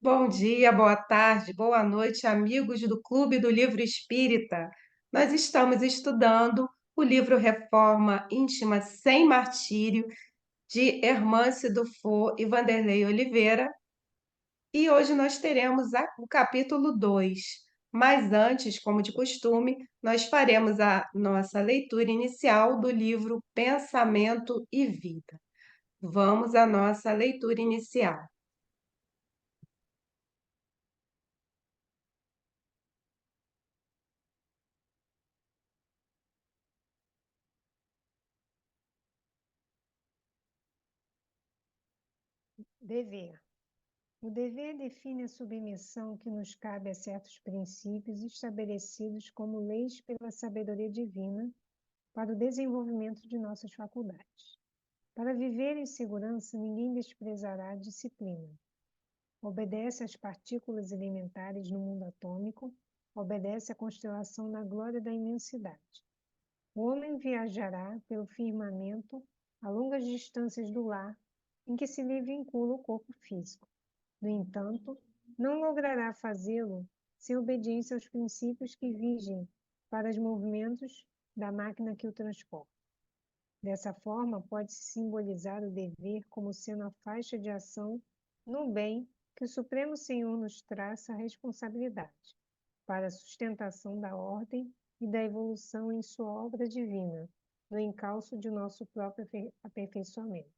Bom dia, boa tarde, boa noite, amigos do Clube do Livro Espírita. Nós estamos estudando o livro Reforma Íntima Sem Martírio, de Hermance Dufour e Vanderlei Oliveira, e hoje nós teremos o capítulo 2. Mas antes, como de costume, nós faremos a nossa leitura inicial do livro Pensamento e Vida. Vamos à nossa leitura inicial. Dever. O dever define a submissão que nos cabe a certos princípios estabelecidos como leis pela sabedoria divina para o desenvolvimento de nossas faculdades. Para viver em segurança, ninguém desprezará a disciplina. Obedece às partículas elementares no mundo atômico, obedece à constelação na glória da imensidade. O homem viajará pelo firmamento a longas distâncias do lar em que se lhe vincula o corpo físico. No entanto, não logrará fazê-lo sem obediência aos princípios que vigem para os movimentos da máquina que o transporta. Dessa forma, pode-se simbolizar o dever como sendo a faixa de ação no bem que o Supremo Senhor nos traça a responsabilidade para a sustentação da ordem e da evolução em sua obra divina, no encalço de nosso próprio aperfeiçoamento.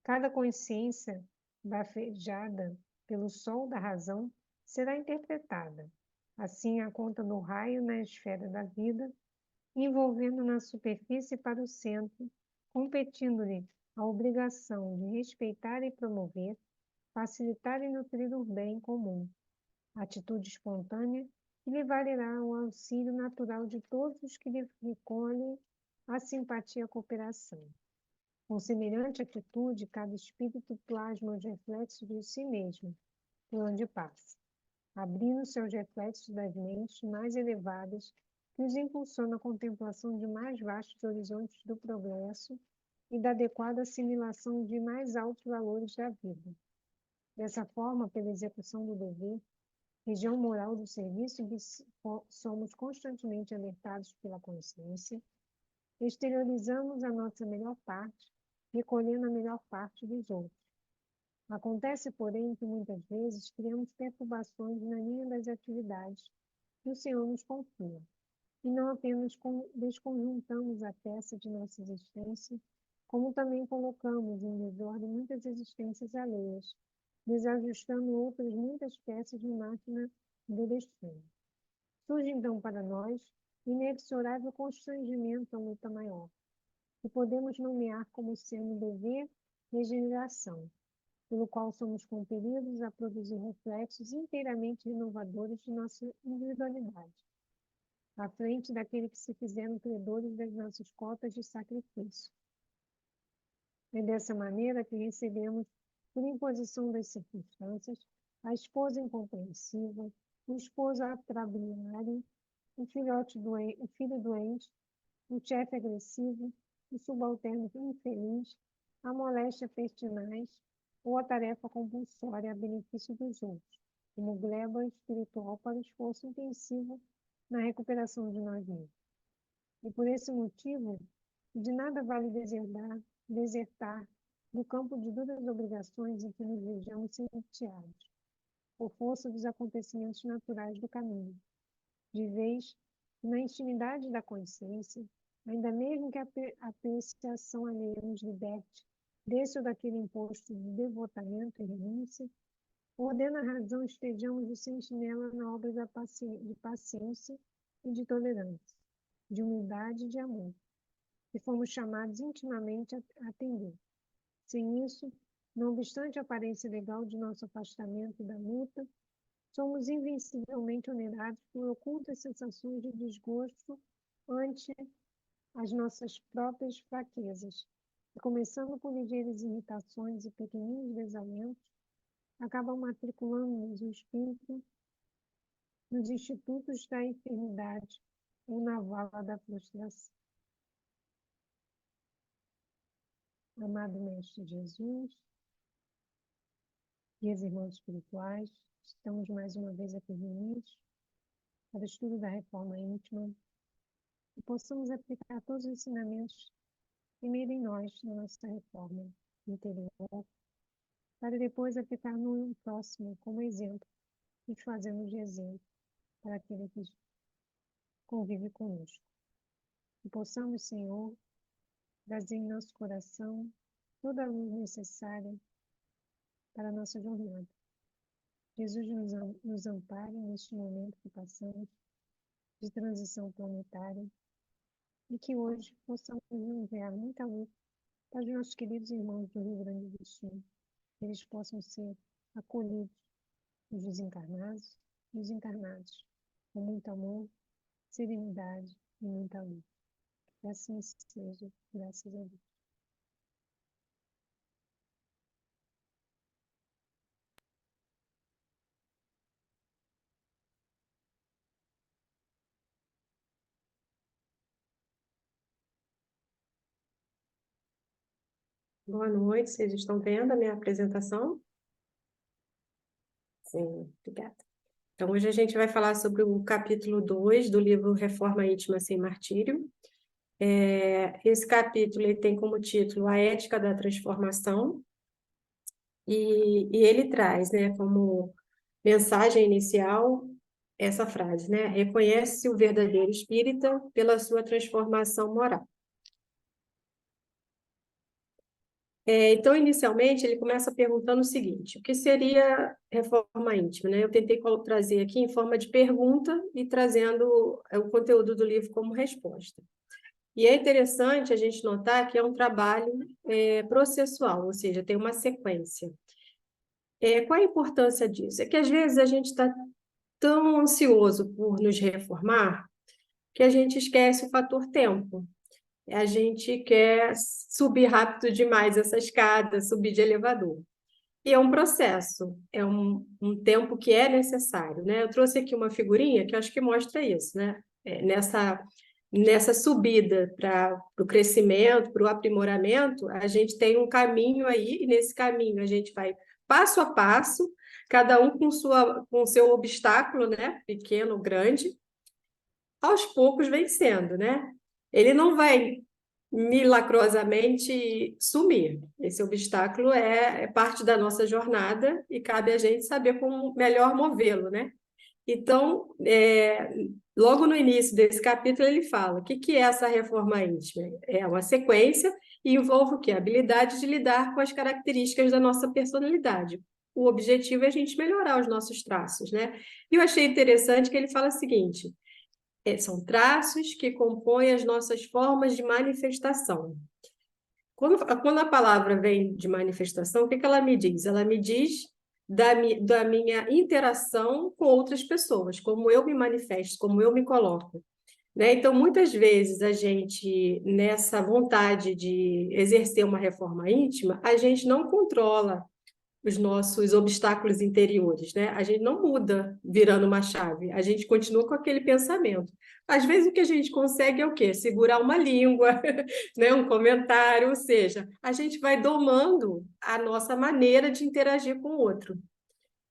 Cada consciência bafejada pelo sol da razão será interpretada, assim a conta do raio na esfera da vida, envolvendo na superfície para o centro, competindo-lhe a obrigação de respeitar e promover, facilitar e nutrir o bem comum, atitude espontânea que lhe valerá o auxílio natural de todos os que lhe recolhem a simpatia e a cooperação. Com semelhante atitude, cada espírito plasma os reflexos de si mesmo, por onde passa, abrindo seus reflexos das mentes mais elevadas, que os impulsiona à contemplação de mais vastos horizontes do progresso e da adequada assimilação de mais altos valores da vida. Dessa forma, pela execução do dever, região moral do serviço em que somos constantemente alertados pela consciência, exteriorizamos a nossa melhor parte, recolhendo a melhor parte dos outros. Acontece, porém, que muitas vezes criamos perturbações na linha das atividades que o Senhor nos confia, e não apenas desconjuntamos a peça de nossa existência, como também colocamos em desordem muitas existências alheias, desajustando outras muitas peças na máquina do destino. Surge então para nós inexorável constrangimento à luta maior, que podemos nomear como sendo dever regeneração, pelo qual somos compelidos a produzir reflexos inteiramente renovadores de nossa individualidade, à frente daqueles que se fizeram credores das nossas cotas de sacrifício. É dessa maneira que recebemos, por imposição das circunstâncias, a esposa incompreensiva, o esposo atrabiliário, o filho doente, o chefe agressivo, o subalterno infeliz, a moléstia pertinaz ou a tarefa compulsória a benefício dos outros, como gleba espiritual para o esforço intensivo na recuperação de nós mesmos. E por esse motivo, de nada vale desertar do campo de duras obrigações em que nos vejamos sentenciados, por força dos acontecimentos naturais do caminho, de vez que na intimidade da consciência, ainda mesmo que a apreciação alheia nos liberte desse ou daquele imposto de devotamento e renúncia, ordena a razão estejamos de sentinela na obra de paciência e de tolerância, de humildade e de amor, que fomos chamados intimamente a atender. Sem isso, não obstante a aparência legal de nosso afastamento da luta, somos invencivelmente onerados por ocultas sensações de desgosto ante as nossas próprias fraquezas, e começando por ligeiras irritações e pequeninos desalentos, acabam matriculando-nos o espírito nos institutos da enfermidade ou na vala da frustração. Amado Mestre Jesus, Dias irmãos espirituais, estamos mais uma vez aqui reunidos para o estudo da reforma íntima e possamos aplicar todos os ensinamentos primeiro em nós, na nossa reforma interior, para depois aplicar no próximo como exemplo, nos fazendo de exemplo para aquele que convive conosco. Que possamos, Senhor, trazer em nosso coração toda a luz necessária para a nossa jornada. Jesus nos ampare neste momento que passamos de transição planetária e que hoje possamos enviar muita luz para os nossos queridos irmãos do Rio Grande do Sul, que eles possam ser acolhidos, os desencarnados e os encarnados, com muito amor, serenidade e muita luz. Que assim seja, graças a Deus. Boa noite, vocês estão vendo a minha apresentação? Sim, obrigada. Então, hoje a gente vai falar sobre o capítulo 2 do livro Reforma Íntima Sem Martírio. Esse capítulo ele tem como título A Ética da Transformação, e ele traz, né, como mensagem inicial essa frase, né? Reconhece-se o verdadeiro espírita pela sua transformação moral. Então, inicialmente, ele começa perguntando o seguinte: o que seria reforma íntima, né? Eu tentei trazer aqui em forma de pergunta e trazendo o conteúdo do livro como resposta. E é interessante a gente notar que é um trabalho processual, ou seja, tem uma sequência. Qual a importância disso? É que às vezes a gente está tão ansioso por nos reformar que a gente esquece o fator tempo. A gente quer subir rápido demais essa escada, subir de elevador. E é um processo, é um tempo que é necessário, né? Eu trouxe aqui uma figurinha que eu acho que mostra isso, né? Nessa subida para o crescimento, para o aprimoramento, a gente tem um caminho aí, e nesse caminho a gente vai passo a passo, cada um com seu obstáculo, né? Pequeno ou grande, aos poucos vencendo, né? Ele não vai milagrosamente sumir. Esse obstáculo é parte da nossa jornada e cabe a gente saber como melhor movê-lo, né? Então, logo no início desse capítulo, ele fala: o que é essa reforma íntima? É uma sequência e envolve o quê? A habilidade de lidar com as características da nossa personalidade. O objetivo é a gente melhorar os nossos traços, né? E eu achei interessante que ele fala o seguinte: são traços que compõem as nossas formas de manifestação. Quando a palavra vem de manifestação, o que ela me diz? Ela me diz da minha interação com outras pessoas, como eu me manifesto, como eu me coloco. Né? Então, muitas vezes, a gente, nessa vontade de exercer uma reforma íntima, a gente não controla os nossos obstáculos interiores, né? A gente não muda virando uma chave, a gente continua com aquele pensamento. Às vezes o que a gente consegue é o quê? Segurar uma língua, né? Um comentário, ou seja, a gente vai domando a nossa maneira de interagir com o outro.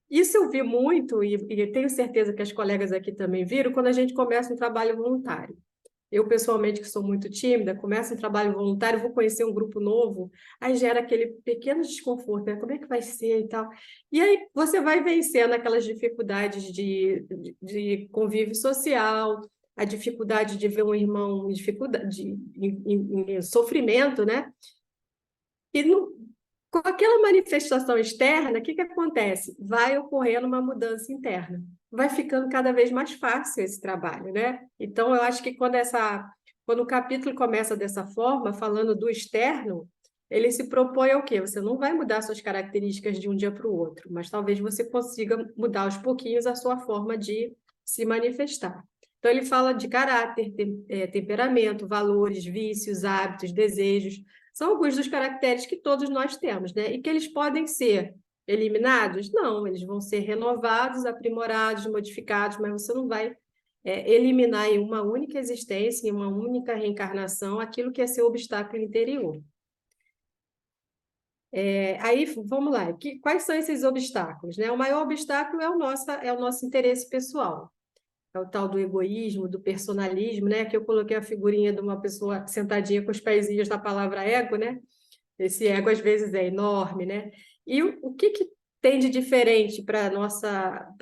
Isso eu vi muito, e tenho certeza que as colegas aqui também viram, quando a gente começa um trabalho voluntário. Eu, pessoalmente, que sou muito tímida, começo um trabalho voluntário, vou conhecer um grupo novo, aí gera aquele pequeno desconforto, né? Como é que vai ser e tal. E aí você vai vencendo aquelas dificuldades de convívio social, a dificuldade de ver um irmão em dificuldade, em sofrimento, né? E com aquela manifestação externa, o que acontece? Vai ocorrendo uma mudança interna. Vai ficando cada vez mais fácil esse trabalho, né? Então, eu acho que quando o capítulo começa dessa forma, falando do externo, ele se propõe ao quê? Você não vai mudar suas características de um dia para o outro, mas talvez você consiga mudar aos pouquinhos a sua forma de se manifestar. Então, ele fala de caráter, temperamento, valores, vícios, hábitos, desejos. São alguns dos caracteres que todos nós temos, né? E que eles podem ser eliminados? Não, eles vão ser renovados, aprimorados, modificados, mas você não vai eliminar em uma única existência, em uma única reencarnação, aquilo que é seu obstáculo interior. Aí, vamos lá, quais são esses obstáculos, né? O maior obstáculo é o nosso interesse pessoal. É o tal do egoísmo, do personalismo, né? Que eu coloquei a figurinha de uma pessoa sentadinha com os pezinhos na palavra ego, né? Esse ego às vezes é enorme, né? E o que que tem de diferente para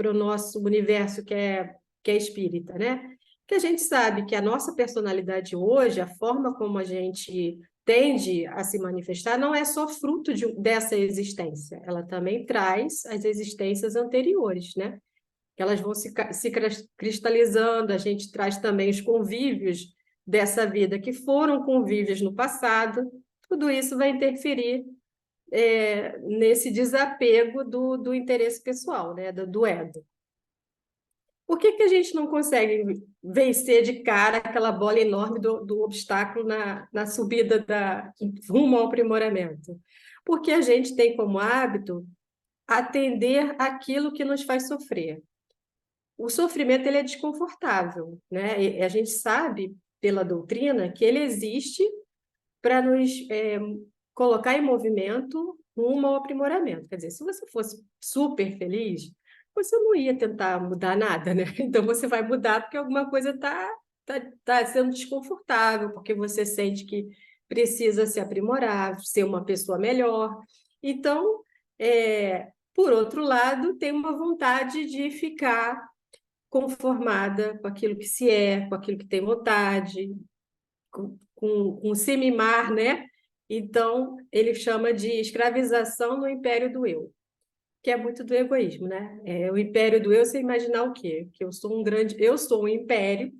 o nosso universo que é espírita, né? Que a gente sabe que a nossa personalidade hoje, a forma como a gente tende a se manifestar, não é só fruto dessa existência, ela também traz as existências anteriores, né? Que elas vão se cristalizando, a gente traz também os convívios dessa vida que foram convívios no passado, tudo isso vai interferir nesse desapego do interesse pessoal, né, do ego. Por que que a gente não consegue vencer de cara aquela bola enorme do obstáculo na subida rumo ao aprimoramento? Porque a gente tem como hábito atender aquilo que nos faz sofrer. O sofrimento ele é desconfortável, né? E a gente sabe pela doutrina que ele existe para nos colocar em movimento rumo ao aprimoramento. Quer dizer, se você fosse super feliz, você não ia tentar mudar nada, né? Então você vai mudar porque alguma coisa tá sendo desconfortável, porque você sente que precisa se aprimorar, ser uma pessoa melhor. Então, por outro lado, tem uma vontade de ficar conformada com aquilo que se é, com aquilo que tem vontade, com se mimar, né? Então, ele chama de escravização no império do eu, que é muito do egoísmo, né? O império do eu, você imaginar o quê? Que eu sou um império,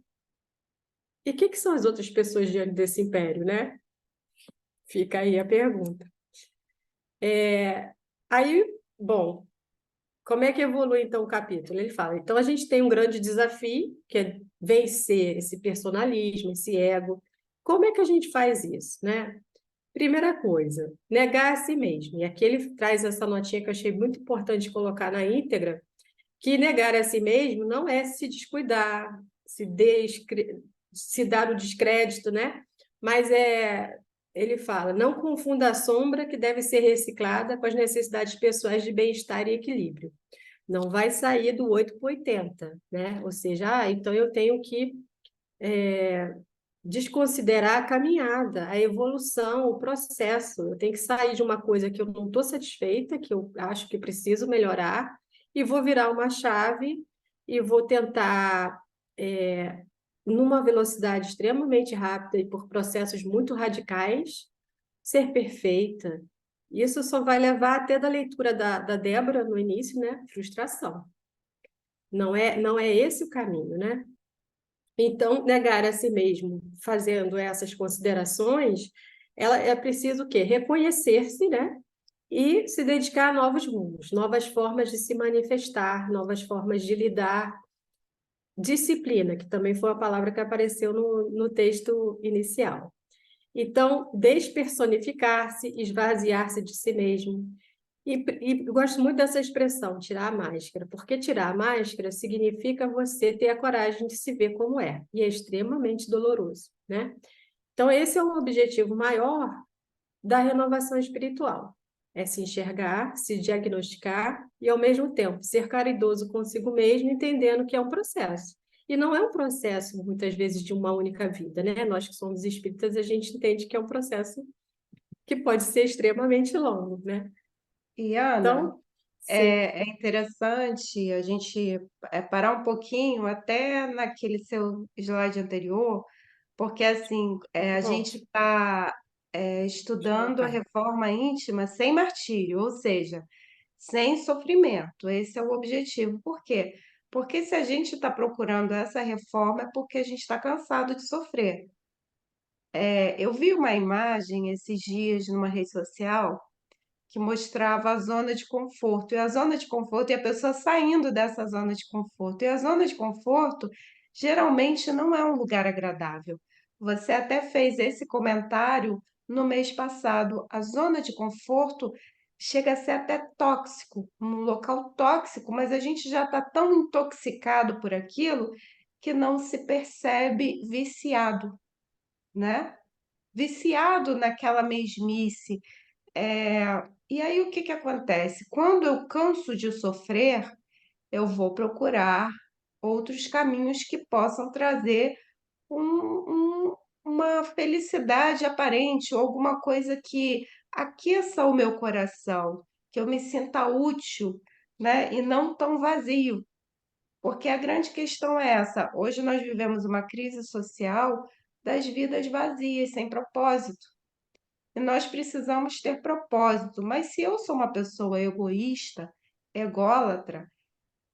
e o que são as outras pessoas diante desse império, né? Fica aí a pergunta. Aí, bom, como é que evolui, então, o capítulo? Ele fala, então a gente tem um grande desafio, que é vencer esse personalismo, esse ego. Como é que a gente faz isso, né? Primeira coisa, negar a si mesmo. E aqui ele traz essa notinha que eu achei muito importante colocar na íntegra, que negar a si mesmo não é se descuidar, se dar o descrédito, né? Mas ele fala, não confunda a sombra que deve ser reciclada com as necessidades pessoais de bem-estar e equilíbrio. Não vai sair do 8 para 80, né? Ou seja, então eu tenho que desconsiderar a caminhada, a evolução, o processo. Eu tenho que sair de uma coisa que eu não estou satisfeita, que eu acho que preciso melhorar, e vou virar uma chave e vou tentar, numa velocidade extremamente rápida e por processos muito radicais, ser perfeita. Isso só vai levar até da leitura da Débora no início, né? Frustração. Não é esse o caminho, né? Então, negar a si mesmo, fazendo essas considerações, ela é preciso o quê? Reconhecer-se, né? E se dedicar a novos rumos, novas formas de se manifestar, novas formas de lidar. Disciplina, que também foi a palavra que apareceu no texto inicial. Então, despersonificar-se, esvaziar-se de si mesmo. E eu gosto muito dessa expressão, tirar a máscara, porque tirar a máscara significa você ter a coragem de se ver como é, e é extremamente doloroso, né? Então, esse é o objetivo maior da renovação espiritual, é se enxergar, se diagnosticar e, ao mesmo tempo, ser caridoso consigo mesmo, entendendo que é um processo. E não é um processo, muitas vezes, de uma única vida, né? Nós que somos espíritas, a gente entende que é um processo que pode ser extremamente longo, né? E, Ana, Então, sim. é interessante a gente parar um pouquinho até naquele seu slide anterior, porque assim a Bom, gente está deixa eu estudando a voltar. reforma íntima sem martírio, ou seja, sem sofrimento. Esse é o objetivo. Por quê? Porque se a gente está procurando essa reforma é porque a gente está cansado de sofrer. Eu vi uma imagem esses dias numa rede social que mostrava a zona de conforto. E a zona de conforto e a pessoa saindo dessa zona de conforto. E a zona de conforto geralmente não é um lugar agradável. Você até fez esse comentário no mês passado. A zona de conforto chega a ser até tóxico, um local tóxico, mas a gente já está tão intoxicado por aquilo que não se percebe viciado, né? Viciado naquela mesmice, E aí o que que acontece? Quando eu canso de sofrer, eu vou procurar outros caminhos que possam trazer uma felicidade aparente ou alguma coisa que aqueça o meu coração, que eu me sinta útil, né, e não tão vazio. Porque a grande questão é essa: hoje nós vivemos uma crise social das vidas vazias, sem propósito. E nós precisamos ter propósito. Mas se eu sou uma pessoa egoísta, ególatra,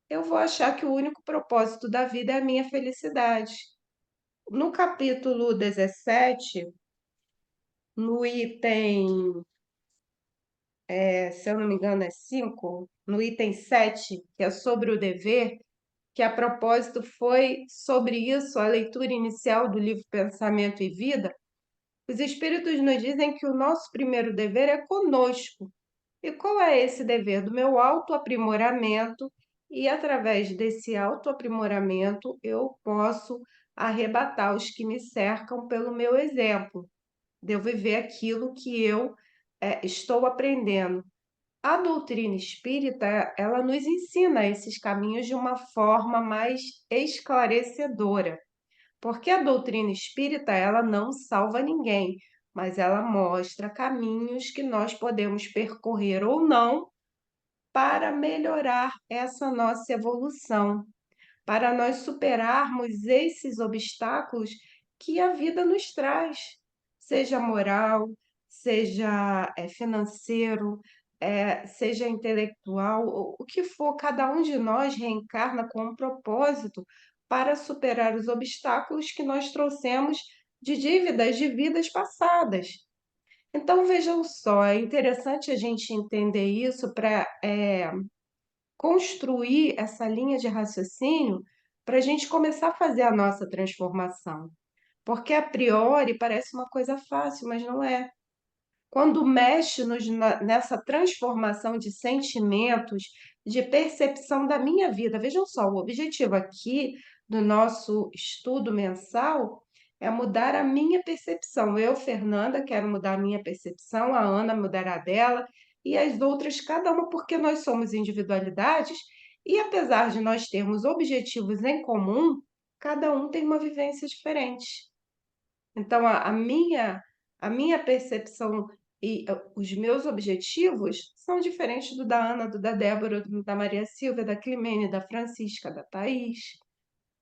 eu vou achar que o único propósito da vida é a minha felicidade. No capítulo 17, no item, se eu não me engano, é 5, no item 7, que é sobre o dever, que a propósito foi sobre isso, a leitura inicial do livro Pensamento e Vida, os espíritos nos dizem que o nosso primeiro dever é conosco. E qual é esse dever? Do meu autoaprimoramento, e através desse autoaprimoramento eu posso arrebatar os que me cercam pelo meu exemplo, de eu viver aquilo que eu estou aprendendo. A doutrina espírita, ela nos ensina esses caminhos de uma forma mais esclarecedora, porque a doutrina espírita, ela não salva ninguém, mas ela mostra caminhos que nós podemos percorrer ou não para melhorar essa nossa evolução, para nós superarmos esses obstáculos que a vida nos traz, seja moral, seja financeiro, seja intelectual, o que for, cada um de nós reencarna com um propósito para superar os obstáculos que nós trouxemos de dívidas de vidas passadas. Então, vejam só, é interessante a gente entender isso para construir essa linha de raciocínio para a gente começar a fazer a nossa transformação. Porque a priori parece uma coisa fácil, mas não é. Quando mexe nessa transformação de sentimentos, de percepção da minha vida. Vejam só, o objetivo aqui do nosso estudo mensal é mudar a minha percepção. Eu, Fernanda, quero mudar a minha percepção, a Ana mudará a dela, e as outras, cada uma, porque nós somos individualidades, e apesar de nós termos objetivos em comum, cada um tem uma vivência diferente. Então, a minha percepção e os meus objetivos são diferentes do da Ana, do da Débora, do da Maria Silvia, da Climene, da Francisca, da Thaís.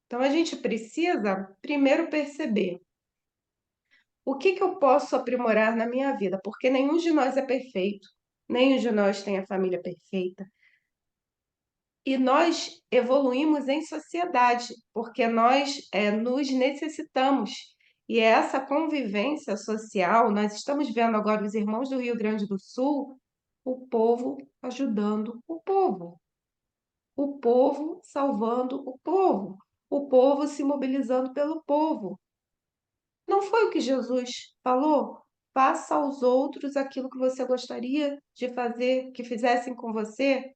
Então, a gente precisa primeiro perceber o que que eu posso aprimorar na minha vida, porque nenhum de nós é perfeito, nenhum de nós tem a família perfeita. E nós evoluímos em sociedade, porque nós nos necessitamos. E é essa convivência social, nós estamos vendo agora os irmãos do Rio Grande do Sul, o povo ajudando o povo salvando o povo se mobilizando pelo povo. Não foi o que Jesus falou? Faça aos outros aquilo que você gostaria de fazer, que fizessem com você.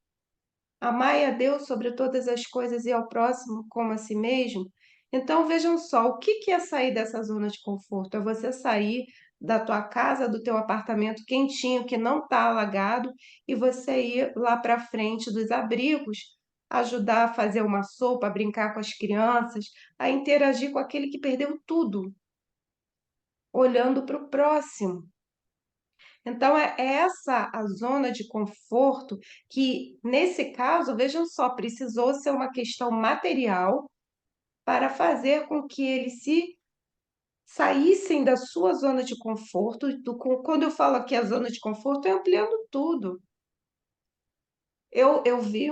Amai a Deus sobre todas as coisas e ao próximo como a si mesmo. Então, vejam só, o que que é sair dessa zona de conforto? É você sair da tua casa, do teu apartamento quentinho, que não está alagado, e você ir lá para frente dos abrigos, ajudar a fazer uma sopa, a brincar com as crianças, a interagir com aquele que perdeu tudo, olhando para o próximo. Então, é essa a zona de conforto que, nesse caso, vejam só, precisou ser uma questão material para fazer com que eles se saíssem da sua zona de conforto. Quando eu falo aqui a zona de conforto, é ampliando tudo. Eu vi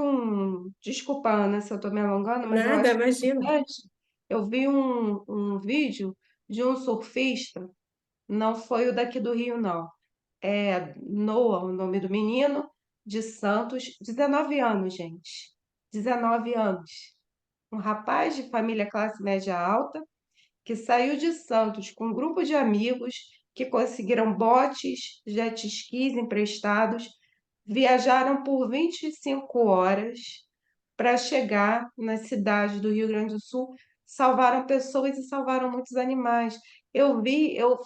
desculpa, Ana, se eu estou me alongando, mas eu Nada, acho imagina. importante. Eu vi um vídeo de um surfista, não foi o daqui do Rio, não. Noah, o nome do menino, de Santos, 19 anos, gente. 19 anos. Um rapaz de família classe média alta que saiu de Santos com um grupo de amigos que conseguiram botes, jet skis emprestados, viajaram por 25 horas para chegar na cidade do Rio Grande do Sul, salvaram pessoas e salvaram muitos animais. Eu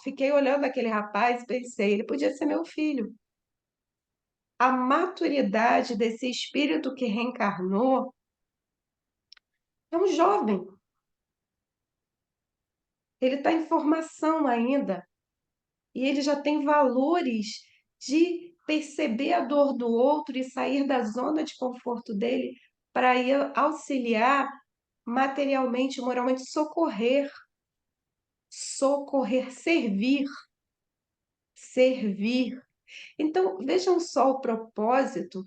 fiquei olhando aquele rapaz e pensei, ele podia ser meu filho. a maturidade desse espírito que reencarnou é um jovem. Ele está em formação ainda e ele já tem valores de perceber a dor do outro e sair da zona de conforto dele para ir auxiliar materialmente, moralmente, socorrer, servir. Então, vejam só o propósito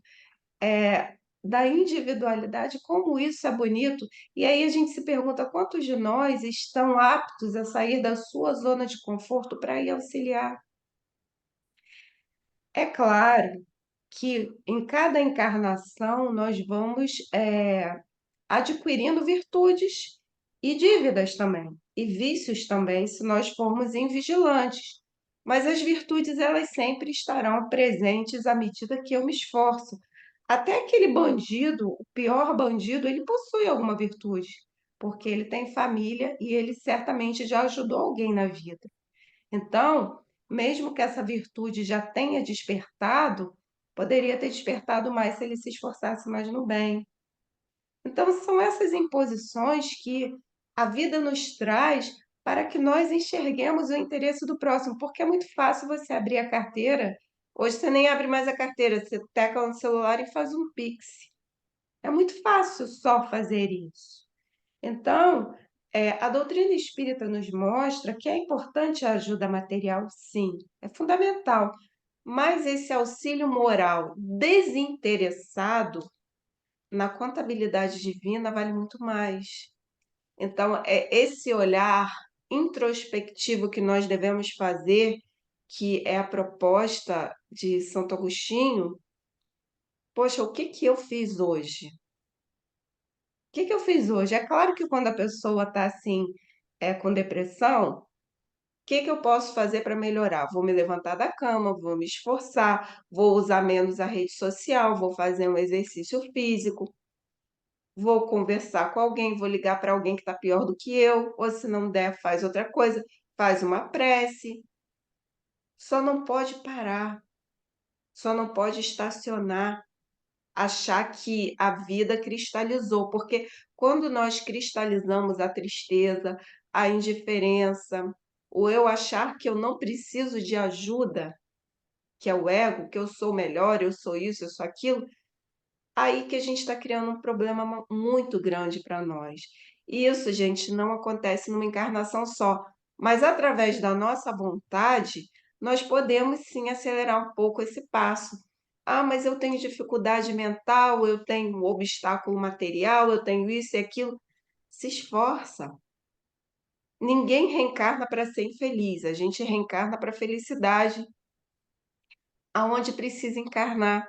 da individualidade, como isso é bonito. E aí a gente se pergunta quantos de nós estão aptos a sair da sua zona de conforto para ir auxiliar. É claro que em cada encarnação nós vamos adquirindo virtudes e dívidas também, e vícios também, se nós formos invigilantes. Mas as virtudes, elas sempre estarão presentes à medida que eu me esforço. Até aquele bandido, o pior bandido, ele possui alguma virtude, porque ele tem família e ele certamente já ajudou alguém na vida. Então, mesmo que essa virtude já tenha despertado, poderia ter despertado mais se ele se esforçasse mais no bem. Então, são essas imposições que a vida nos traz para que nós enxerguemos o interesse do próximo, porque é muito fácil você abrir a carteira. Hoje você nem abre mais a carteira, você tecla no celular e faz um Pix. É muito fácil só fazer isso. Então, a doutrina espírita nos mostra que é importante a ajuda material, sim, é fundamental, mas esse auxílio moral desinteressado na contabilidade divina vale muito mais. Então, é esse olhar introspectivo que nós devemos fazer, que é a proposta de Santo Agostinho. Poxa, o que que eu fiz hoje? O que que eu fiz hoje? É claro que quando a pessoa está assim, com depressão, o que que eu posso fazer para melhorar? Vou me levantar da cama, vou me esforçar, vou usar menos a rede social, vou fazer um exercício físico, vou conversar com alguém, vou ligar para alguém que está pior do que eu, ou se não der, faz outra coisa, faz uma prece. Só não pode parar, só não pode estacionar, achar que a vida cristalizou, porque quando nós cristalizamos a tristeza, a indiferença, o eu achar que eu não preciso de ajuda, que é o ego, que eu sou melhor, eu sou isso, eu sou aquilo, aí que a gente está criando um problema muito grande para nós. E isso, gente, não acontece numa encarnação só, mas através da nossa vontade, nós podemos sim acelerar um pouco esse passo. Ah, mas eu tenho dificuldade mental, eu tenho um obstáculo material, eu tenho isso e aquilo. Se esforça. Ninguém reencarna para ser infeliz, a gente reencarna para felicidade, aonde precisa encarnar.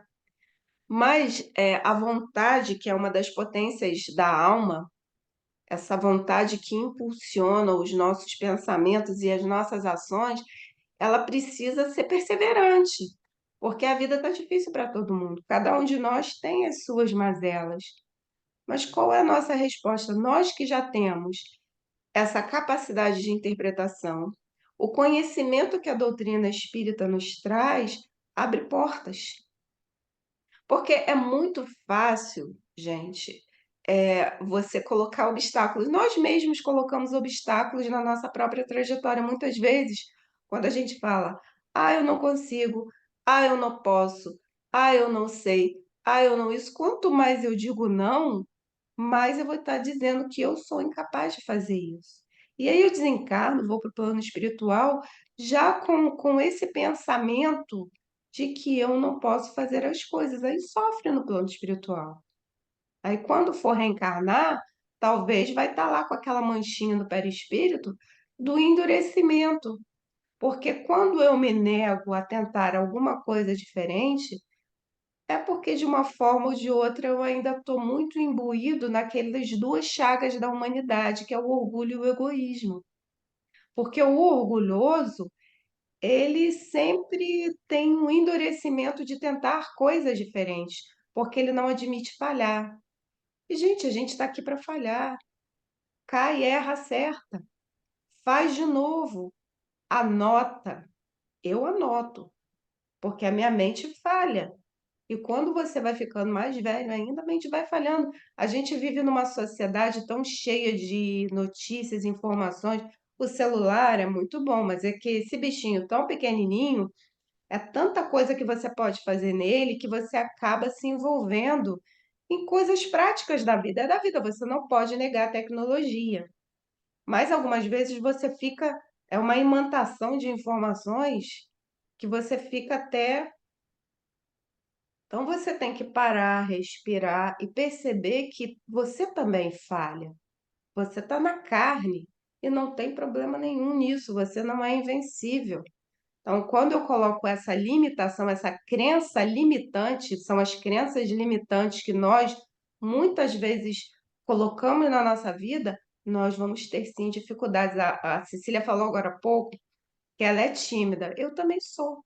Mas a vontade, que é uma das potências da alma, essa vontade que impulsiona os nossos pensamentos e as nossas ações, ela precisa ser perseverante, porque a vida está difícil para todo mundo. Cada um de nós tem as suas mazelas. Mas qual é a nossa resposta? Nós que já temos essa capacidade de interpretação, o conhecimento que a doutrina espírita nos traz, abre portas. Porque é muito fácil, gente, você colocar obstáculos. Nós mesmos colocamos obstáculos na nossa própria trajetória. Muitas vezes, quando a gente fala, ah, eu não consigo, ah, eu não posso, ah, eu não sei, ah, eu não isso. Quanto mais eu digo não, mais eu vou estar dizendo que eu sou incapaz de fazer isso. E aí eu desencarno, vou para o plano espiritual, já com esse pensamento de que eu não posso fazer as coisas. Aí sofre no plano espiritual. Aí quando for reencarnar, talvez vai estar lá com aquela manchinha no perispírito do endurecimento. Porque quando eu me nego a tentar alguma coisa diferente, é porque de uma forma ou de outra eu ainda estou muito imbuído naquelas duas chagas da humanidade, que é o orgulho e o egoísmo. Porque o orgulhoso, ele sempre tem um endurecimento de tentar coisas diferentes, porque ele não admite falhar. E, gente, a gente está aqui para falhar. Cai, erra, acerta. Faz de novo. Anota. Eu anoto, porque a minha mente falha. E quando você vai ficando mais velho ainda, a mente vai falhando. A gente vive numa sociedade tão cheia de notícias, informações. O celular é muito bom, mas é que esse bichinho tão pequenininho, é tanta coisa que você pode fazer nele que você acaba se envolvendo em coisas práticas da vida. É da vida, você não pode negar a tecnologia. Mas algumas vezes você fica, é uma imantação de informações que você fica até. Então você tem que parar, respirar e perceber que você também falha. Você está na carne e não tem problema nenhum nisso, você não é invencível. Então, quando eu coloco essa limitação, essa crença limitante, são as crenças limitantes que nós muitas vezes colocamos na nossa vida, nós vamos ter sim dificuldades. A Cecília falou agora há pouco que ela é tímida. Eu também sou,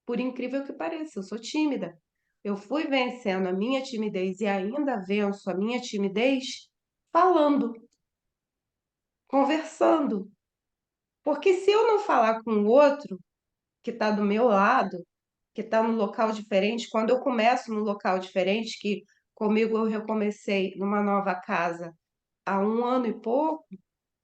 por incrível que pareça, eu sou tímida. Eu fui vencendo a minha timidez e ainda venço a minha timidez falando, conversando. Porque se eu não falar com o outro que está do meu lado, que está num local diferente, quando eu começo num local diferente, que comigo eu recomecei numa nova casa há 1 ano e pouco,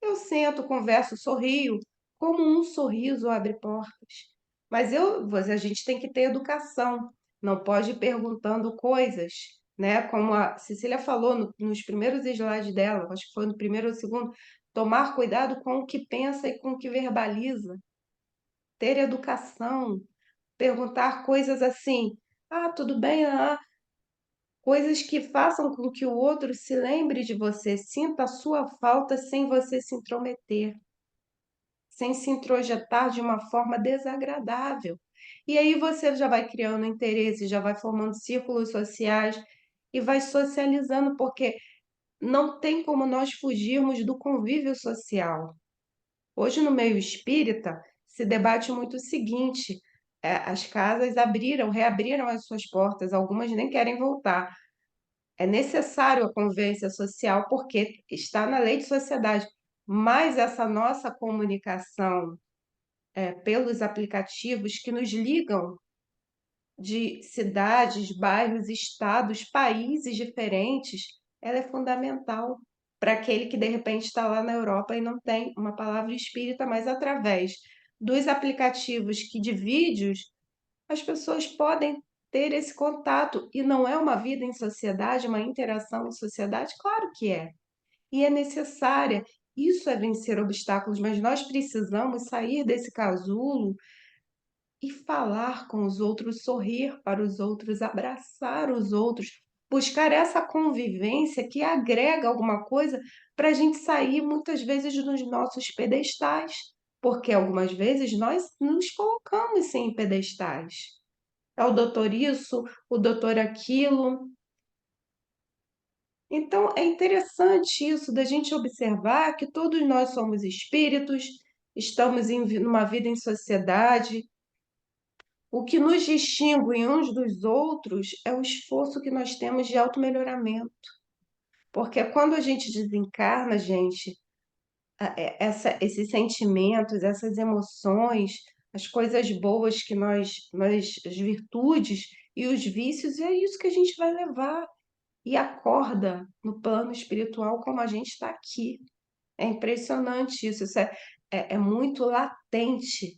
eu sento, converso, sorrio, como um sorriso abre portas. Mas a gente tem que ter educação, não pode ir perguntando coisas, né? Como a Cecília falou nos primeiros slides dela, acho que foi no primeiro ou segundo, tomar cuidado com o que pensa e com o que verbaliza, ter educação, perguntar coisas assim, ah, tudo bem, coisas que façam com que o outro se lembre de você, sinta a sua falta sem você se intrometer, sem se introjetar de uma forma desagradável. E aí você já vai criando interesse, já vai formando círculos sociais e vai socializando, porque não tem como nós fugirmos do convívio social. Hoje, no meio espírita, se debate muito o seguinte: as casas reabriram as suas portas, algumas nem querem voltar. É necessário a convivência social porque está na lei de sociedade, mas essa nossa comunicação pelos aplicativos que nos ligam de cidades, bairros, estados, países diferentes, ela é fundamental para aquele que de repente está lá na Europa e não tem uma palavra espírita, mas através dos aplicativos de vídeos, as pessoas podem ter esse contato. E não é uma vida em sociedade, uma interação em sociedade? Claro que é. E é necessária. Isso é vencer obstáculos, mas nós precisamos sair desse casulo e falar com os outros, sorrir para os outros, abraçar os outros, buscar essa convivência que agrega alguma coisa para a gente sair muitas vezes dos nossos pedestais, porque algumas vezes nós nos colocamos em pedestais. É o doutor isso, o doutor aquilo. Então é interessante isso da gente observar que todos nós somos espíritos, estamos numa vida em sociedade. O que nos distingue uns dos outros é o esforço que nós temos de automelhoramento. Porque quando a gente desencarna, gente, esses sentimentos, essas emoções, as coisas boas as virtudes e os vícios, é isso que a gente vai levar. E acorda no plano espiritual como a gente está aqui. É impressionante isso, é muito latente.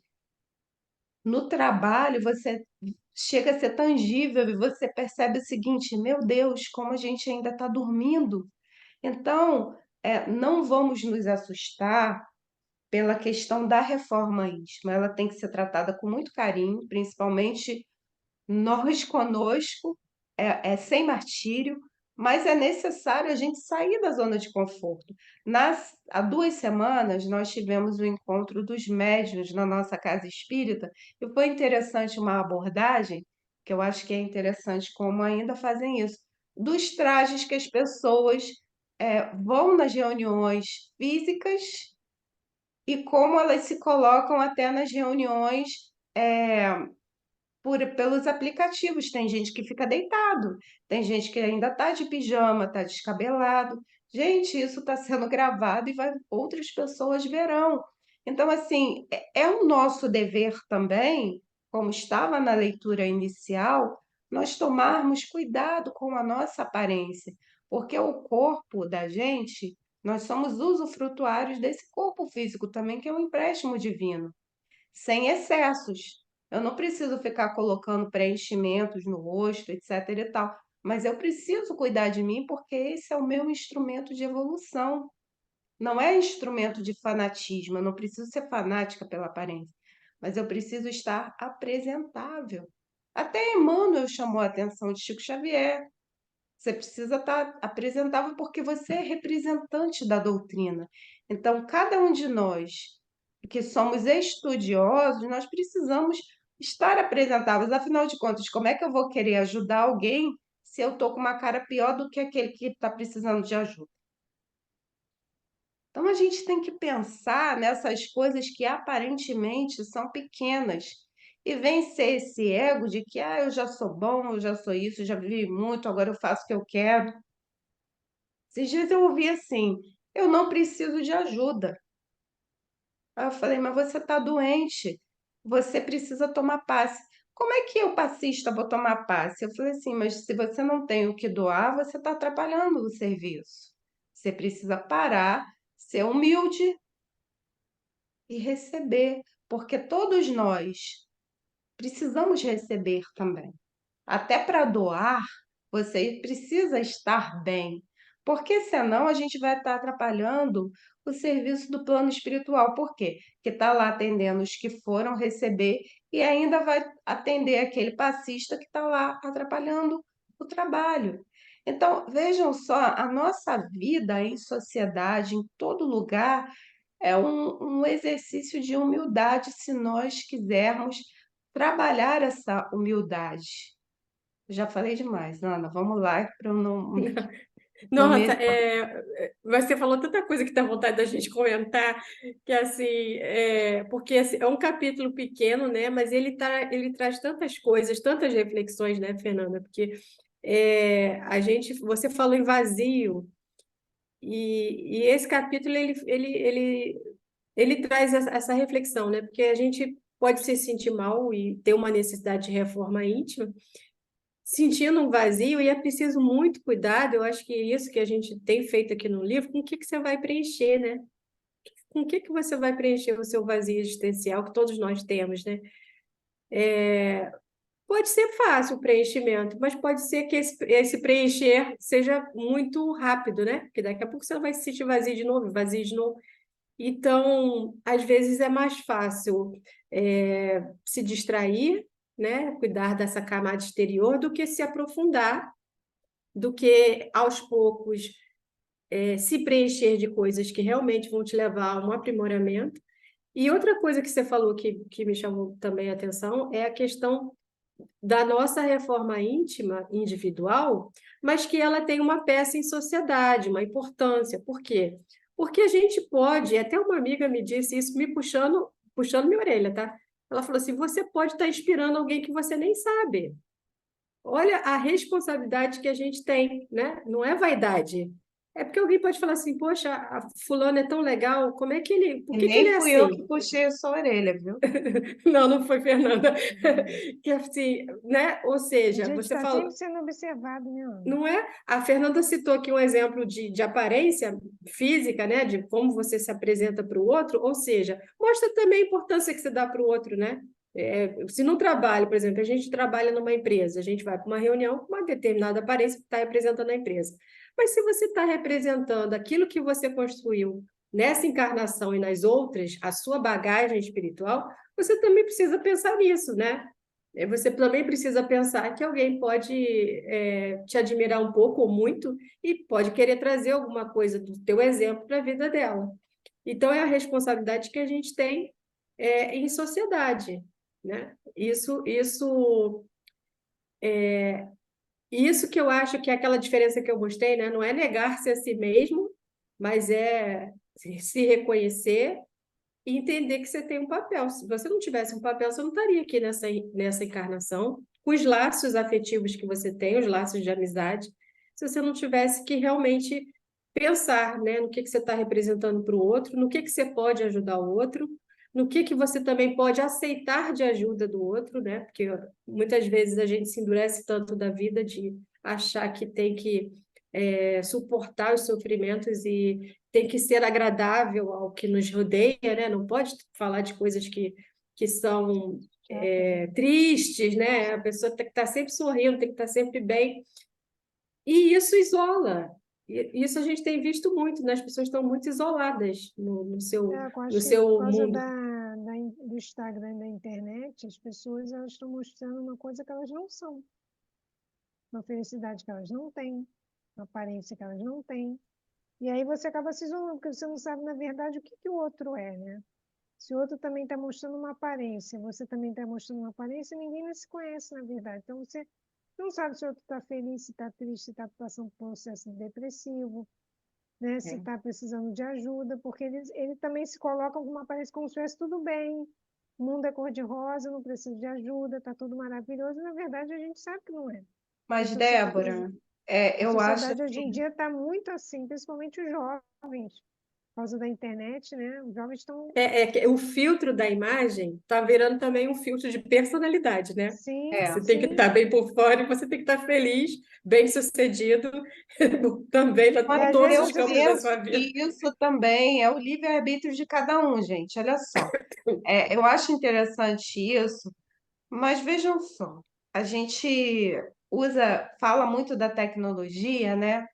No trabalho, você chega a ser tangível e você percebe o seguinte: meu Deus, como a gente ainda está dormindo. Então, não vamos nos assustar pela questão da reforma íntima. Ela tem que ser tratada com muito carinho, principalmente nós conosco, sem martírio, mas é necessário a gente sair da zona de conforto. Há 2 semanas, nós tivemos o encontro dos médiuns na nossa casa espírita, e foi interessante uma abordagem, que eu acho que é interessante como ainda fazem isso, dos trajes que as pessoas vão nas reuniões físicas e como elas se colocam até nas reuniões pelos aplicativos. Tem gente que fica deitado, tem gente que ainda está de pijama, está descabelado. Gente, isso está sendo gravado e outras pessoas verão. Então, assim, é o nosso dever também, como estava na leitura inicial, nós tomarmos cuidado com a nossa aparência, porque o corpo da gente, nós somos usufrutuários desse corpo físico também, que é um empréstimo divino, sem excessos. Eu não preciso ficar colocando preenchimentos no rosto, etc e tal, mas eu preciso cuidar de mim porque esse é o meu instrumento de evolução. Não é instrumento de fanatismo, eu não preciso ser fanática pela aparência, mas eu preciso estar apresentável. Até Emmanuel chamou a atenção de Chico Xavier. Você precisa estar apresentável porque você é representante da doutrina. Então, cada um de nós que somos estudiosos, nós precisamos estar apresentáveis. Afinal de contas, como é que eu vou querer ajudar alguém se eu estou com uma cara pior do que aquele que está precisando de ajuda? Então, a gente tem que pensar nessas coisas que aparentemente são pequenas e vencer esse ego de que eu já sou bom, eu já sou isso, eu já vivi muito, agora eu faço o que eu quero. Esses dias eu ouvi assim: eu não preciso de ajuda. Aí eu falei: mas você está doente, você precisa tomar passe. Como é que eu, passista, vou tomar passe? Eu falei assim: mas se você não tem o que doar, você está atrapalhando o serviço. Você precisa parar, ser humilde e receber, porque todos nós precisamos receber também. Até para doar, você precisa estar bem, porque senão a gente vai estar atrapalhando o serviço do plano espiritual. Por quê? Que está lá atendendo os que foram receber e ainda vai atender aquele passista que está lá atrapalhando o trabalho. Então, vejam só, a nossa vida em sociedade, em todo lugar, é um exercício de humildade, se nós quisermos trabalhar essa humildade. Já falei demais, Ana. Vamos lá, para eu não Nossa, me. você falou tanta coisa que dá vontade da gente comentar, que assim, porque assim, é um capítulo pequeno, né? Mas ele traz tantas coisas, tantas reflexões, né, Fernanda? Porque você falou em vazio, e esse capítulo ele traz essa reflexão, né? Porque a gente pode se sentir mal e ter uma necessidade de reforma íntima, sentindo um vazio, e é preciso muito cuidado. Eu acho que é isso que a gente tem feito aqui no livro, com o que que você vai preencher, né? Com o que que você vai preencher o seu vazio existencial, que todos nós temos, né? Pode ser fácil o preenchimento, mas pode ser que esse preencher seja muito rápido, né? Porque daqui a pouco você vai se sentir vazio de novo, vazio de novo. Então, às vezes é mais fácil se distrair, né? Cuidar dessa camada exterior, do que se aprofundar, do que aos poucos se preencher de coisas que realmente vão te levar a um aprimoramento. E outra coisa que você falou que me chamou também a atenção é a questão da nossa reforma íntima individual, mas que ela tem uma peça em sociedade, uma importância. Por quê? Porque a gente pode, até uma amiga me disse isso, me puxando minha orelha, tá? Ela falou assim: você pode estar inspirando alguém que você nem sabe. Olha a responsabilidade que a gente tem, né? Não é vaidade. É porque alguém pode falar assim: poxa, a fulano é tão legal, como é que por E que que ele nem é fui eu que assim? puxei a sua orelha, viu? Não, não foi Fernanda. Que assim, né? Ou A seja, gente você está sempre falou, sendo observado, né, Ana? não é? A Fernanda citou aqui um exemplo de aparência física, né? De como você se apresenta para o outro, ou seja, mostra também a importância que você dá para o outro, né? Se no trabalho, por exemplo, a gente trabalha numa empresa, a gente vai para uma reunião com uma determinada aparência que está representando a empresa. Mas se você está representando aquilo que você construiu nessa encarnação e nas outras, a sua bagagem espiritual, você também precisa pensar nisso, né? Você também precisa pensar que alguém pode te admirar um pouco ou muito e pode querer trazer alguma coisa do teu exemplo para a vida dela. Então, é a responsabilidade que a gente tem em sociedade, né? Isso que eu acho que é aquela diferença que eu gostei, né? Não é negar-se a si mesmo, mas é se reconhecer e entender que você tem um papel. Se você não tivesse um papel, você não estaria aqui nessa encarnação, com os laços afetivos que você tem, os laços de amizade, se você não tivesse que realmente pensar, né, no que você está representando para o outro, no que você pode ajudar o outro, no que você também pode aceitar de ajuda do outro, né? Porque muitas vezes a gente se endurece tanto da vida de achar que tem que suportar os sofrimentos e tem que ser agradável ao que nos rodeia, né? Não pode falar de coisas que são tristes, né? A pessoa tem que estar sempre sorrindo, tem que estar sempre bem. E isso isola. E isso a gente tem visto muito, né? As pessoas estão muito isoladas Eu no acho que por seu causa mundo. do Instagram e da internet, as pessoas elas estão mostrando uma coisa que elas não são, uma felicidade que elas não têm, uma aparência que elas não têm. E aí você acaba se isolando, porque você não sabe, na verdade, o que que o outro é, né? Se o outro também está mostrando uma aparência, você também está mostrando uma aparência, ninguém mais se conhece, na verdade. Então você não sabe se o outro está feliz, se está triste, se está passando por um processo depressivo, né? Se É. está precisando de ajuda, porque ele também se coloca como aparência como se estivesse tudo bem, o mundo é cor-de-rosa, não preciso de ajuda, está tudo maravilhoso. E, na verdade, a gente sabe que não é. Que Mas, Débora, a eu acho sociedade hoje em assim, dia está muito assim, principalmente os jovens, por causa da internet, né? Os jovens estão. O filtro da imagem está virando também um filtro de personalidade, né? Sim, é, Você tem que sim. estar bem por fora e você tem que estar feliz, bem-sucedido também E em mas às todos vezes eu os você campos fica. da penso sua vida. que isso também é o livre-arbítrio de cada um, gente. Olha só. Eu acho interessante isso, mas vejam só, a gente fala muito da tecnologia, né?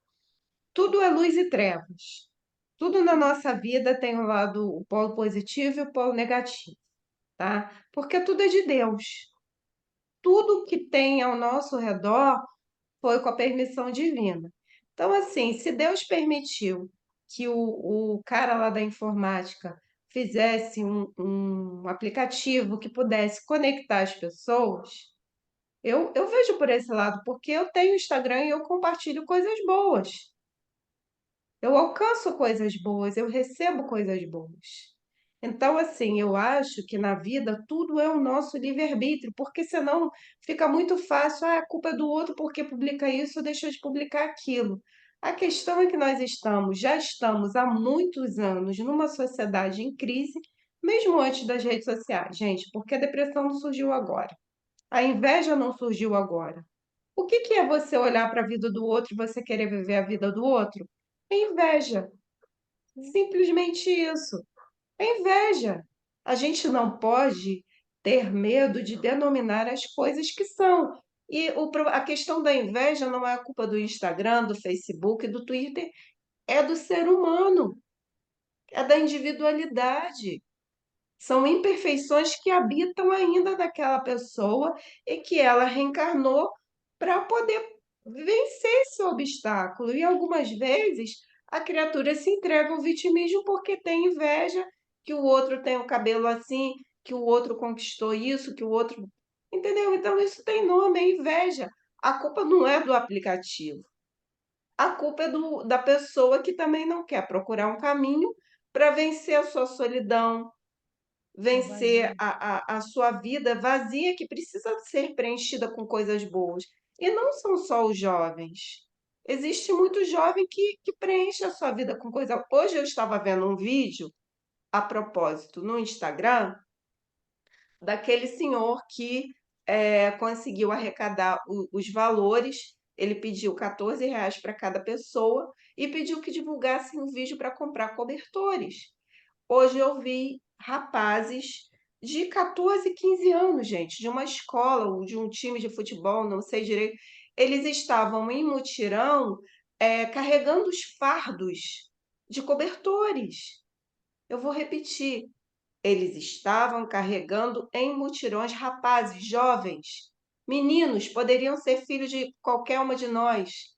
Tudo é luz e trevas. Tudo na nossa vida tem o polo positivo e o polo negativo, tá? Porque tudo é de Deus. Tudo que tem ao nosso redor foi com a permissão divina. Então, assim, se Deus permitiu que o cara lá da informática fizesse um aplicativo que pudesse conectar as pessoas, eu vejo por esse lado, porque eu tenho Instagram e eu compartilho coisas boas. Eu alcanço coisas boas, eu recebo coisas boas. Então, assim, eu acho que na vida tudo é o nosso livre-arbítrio, porque senão fica muito fácil, a culpa é do outro porque publica isso ou deixou de publicar aquilo. A questão é que nós já estamos há muitos anos numa sociedade em crise, mesmo antes das redes sociais, gente, porque a depressão não surgiu agora, a inveja não surgiu agora. O que que é você olhar para a vida do outro e você querer viver a vida do outro? É inveja. Simplesmente isso. É inveja. A gente não pode ter medo de denominar as coisas que são. E a questão da inveja não é a culpa do Instagram, do Facebook, do Twitter, é do ser humano, é da individualidade. São imperfeições que habitam ainda daquela pessoa e que ela reencarnou para poder vencer esse obstáculo. E algumas vezes a criatura se entrega ao vitimismo porque tem inveja que o outro tem o cabelo assim, que o outro conquistou isso, que o outro. Entendeu? Então isso tem nome, é inveja. A culpa não é do aplicativo. A culpa é da pessoa que também não quer procurar um caminho para vencer a sua solidão, O vencer vazio. a sua vida vazia, que precisa ser preenchida com coisas boas. E não são só os jovens. Existe muito jovem que preenche a sua vida com coisa. Hoje eu estava vendo um vídeo, a propósito, no Instagram, daquele senhor que conseguiu arrecadar os valores. Ele pediu R$ 14 para cada pessoa e pediu que divulgassem um vídeo para comprar cobertores. Hoje eu vi rapazes de 14, 15 anos, gente, de uma escola ou de um time de futebol, não sei direito. Eles estavam em mutirão, carregando os fardos de cobertores. Eu vou repetir. Eles estavam carregando em mutirões rapazes, jovens, meninos, poderiam ser filhos de qualquer uma de nós.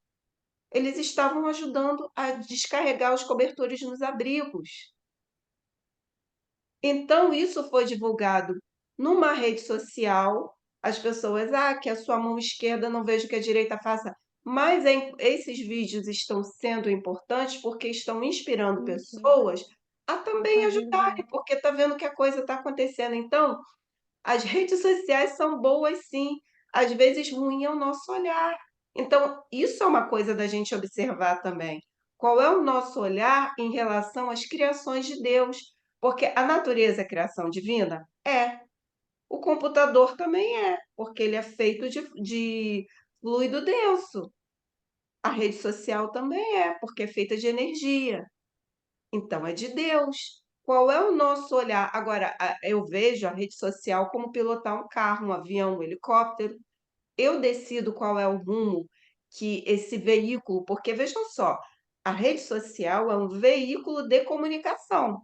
Eles estavam ajudando a descarregar os cobertores nos abrigos. Então, isso foi divulgado numa rede social. As pessoas, que a sua mão esquerda não vejo que a direita faça. Mas esses vídeos estão sendo importantes porque estão inspirando Sim, sim. pessoas a A também fazer o bem. ajudarem, porque está vendo que a coisa está acontecendo. Então, as redes sociais são boas, sim. Às vezes, ruim é o nosso olhar. Então, isso é uma coisa da gente observar também. Qual é o nosso olhar em relação às criações de Deus? Porque a natureza é criação divina? É. O computador também é, porque ele é feito de fluido denso. A rede social também é, porque é feita de energia. Então, é de Deus. Qual é o nosso olhar? Agora, eu vejo a rede social como pilotar um carro, um avião, um helicóptero. Eu decido qual é o rumo que esse veículo, porque vejam só, a rede social é um veículo de comunicação,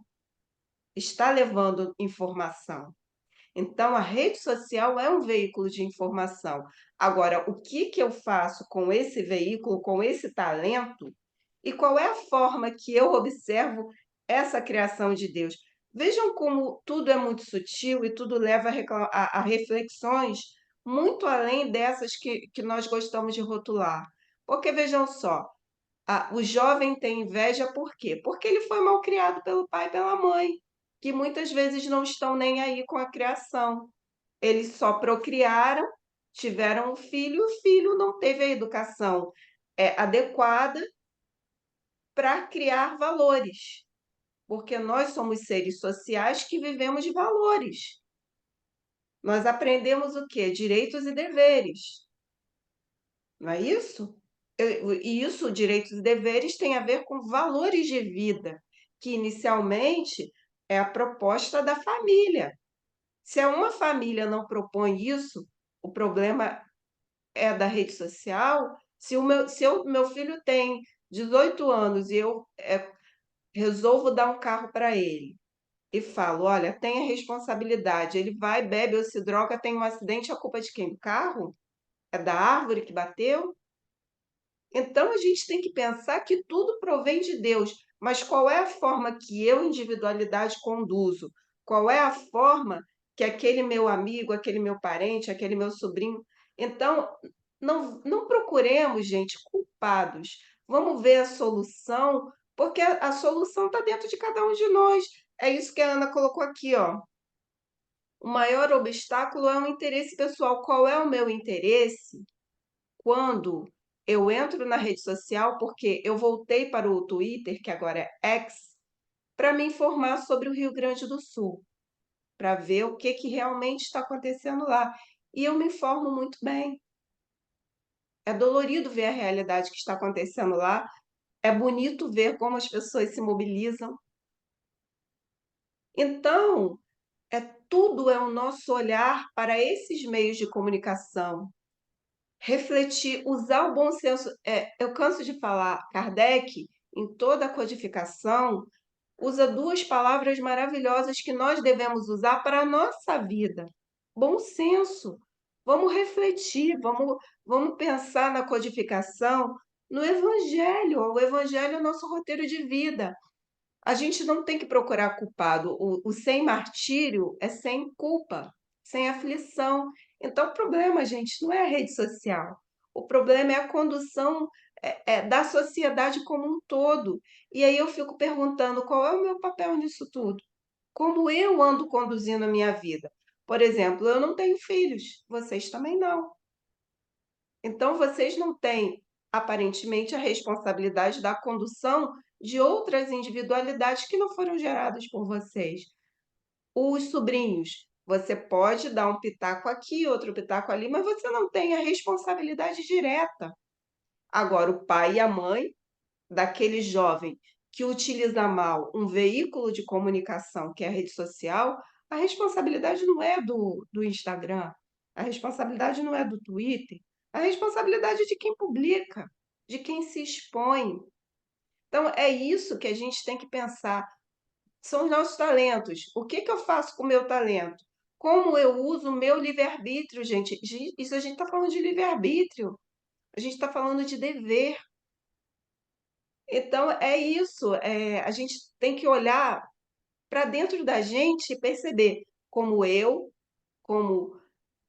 está levando informação. Então, a rede social é um veículo de informação. Agora, o que que eu faço com esse veículo, com esse talento, e qual é a forma que eu observo essa criação de Deus? Vejam como tudo é muito sutil e tudo leva a reflexões muito além dessas que nós gostamos de rotular. Porque vejam só, o jovem tem inveja por quê? Porque ele foi mal criado pelo pai e pela mãe, que muitas vezes não estão nem aí com a criação. Eles só procriaram, tiveram um filho, e o filho não teve a educação adequada para criar valores, porque nós somos seres sociais que vivemos de valores. Nós aprendemos o quê? Direitos e deveres, não é isso? E isso, direitos e deveres, tem a ver com valores de vida, que inicialmente é a proposta da família. Se uma família não propõe isso, o problema é da rede social. Se meu filho tem 18 anos e eu resolvo dar um carro para ele e falo, olha, tenha responsabilidade, ele vai, bebe ou se droga, tem um acidente, a culpa é de quem? Do carro? É da árvore que bateu? Então a gente tem que pensar que tudo provém de Deus, mas qual é a forma que eu, individualidade, conduzo? Qual é a forma que aquele meu amigo, aquele meu parente, aquele meu sobrinho. Então, não procuremos, gente, culpados. Vamos ver a solução, porque a solução está dentro de cada um de nós. É isso que a Ana colocou aqui, ó. O maior obstáculo é o interesse pessoal. Qual é o meu interesse? Quando eu entro na rede social, porque eu voltei para o Twitter, que agora é X, para me informar sobre o Rio Grande do Sul, para ver o que que realmente está acontecendo lá. E eu me informo muito bem. É dolorido ver a realidade que está acontecendo lá, é bonito ver como as pessoas se mobilizam. Então, tudo é o nosso olhar para esses meios de comunicação. Refletir, usar o bom senso. Eu canso de falar, Kardec, em toda a codificação, usa duas palavras maravilhosas que nós devemos usar para a nossa vida. Bom senso. Vamos refletir, vamos pensar na codificação, no Evangelho. O Evangelho é o nosso roteiro de vida. A gente não tem que procurar culpado. O sem martírio é sem culpa, sem aflição. Então, o problema, gente, não é a rede social. O problema é a condução da sociedade como um todo. E aí eu fico perguntando qual é o meu papel nisso tudo? Como eu ando conduzindo a minha vida? Por exemplo, eu não tenho filhos, vocês também não. Então, vocês não têm, aparentemente, a responsabilidade da condução de outras individualidades que não foram geradas por vocês. Os sobrinhos, você pode dar um pitaco aqui, outro pitaco ali, mas você não tem a responsabilidade direta. Agora, o pai e a mãe daquele jovem que utiliza mal um veículo de comunicação, que é a rede social, a responsabilidade não é do Instagram, a responsabilidade não é do Twitter, a responsabilidade é de quem publica, de quem se expõe. Então, é isso que a gente tem que pensar. São os nossos talentos. O que que eu faço com o meu talento? Como eu uso o meu livre-arbítrio, gente? Isso a gente está falando de livre-arbítrio. A gente está falando de dever. Então, é isso. A gente tem que olhar para dentro da gente e perceber como eu, como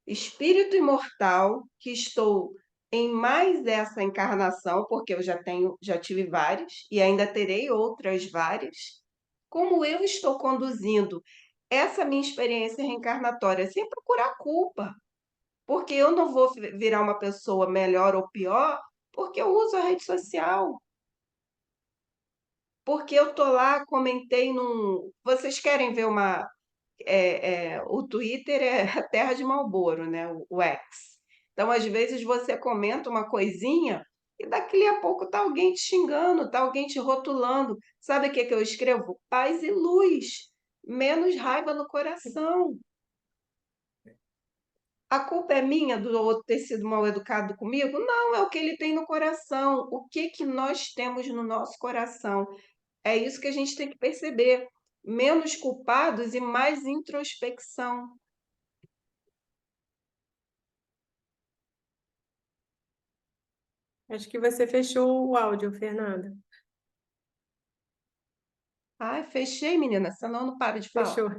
espírito imortal, que estou em mais essa encarnação, porque eu já tive várias e ainda terei outras várias, como eu estou conduzindo essa minha experiência reencarnatória sem procurar culpa, porque eu não vou virar uma pessoa melhor ou pior porque eu uso a rede social. porque eu tô lá, comentei num. Vocês querem ver uma. O Twitter é a terra de Marlboro, né? O X. Então, às vezes, você comenta uma coisinha e daqui a pouco tá alguém te xingando, tá alguém te rotulando. Sabe o que que eu escrevo? Paz e luz, menos raiva no coração. A culpa é minha do outro ter sido mal educado comigo? Não, é o que ele tem no coração. O que que nós temos no nosso coração? É isso que a gente tem que perceber. Menos culpados e mais introspecção. Acho que você fechou o áudio, Fernanda. Ai, fechei, menina, senão eu não paro de falar. Fechou.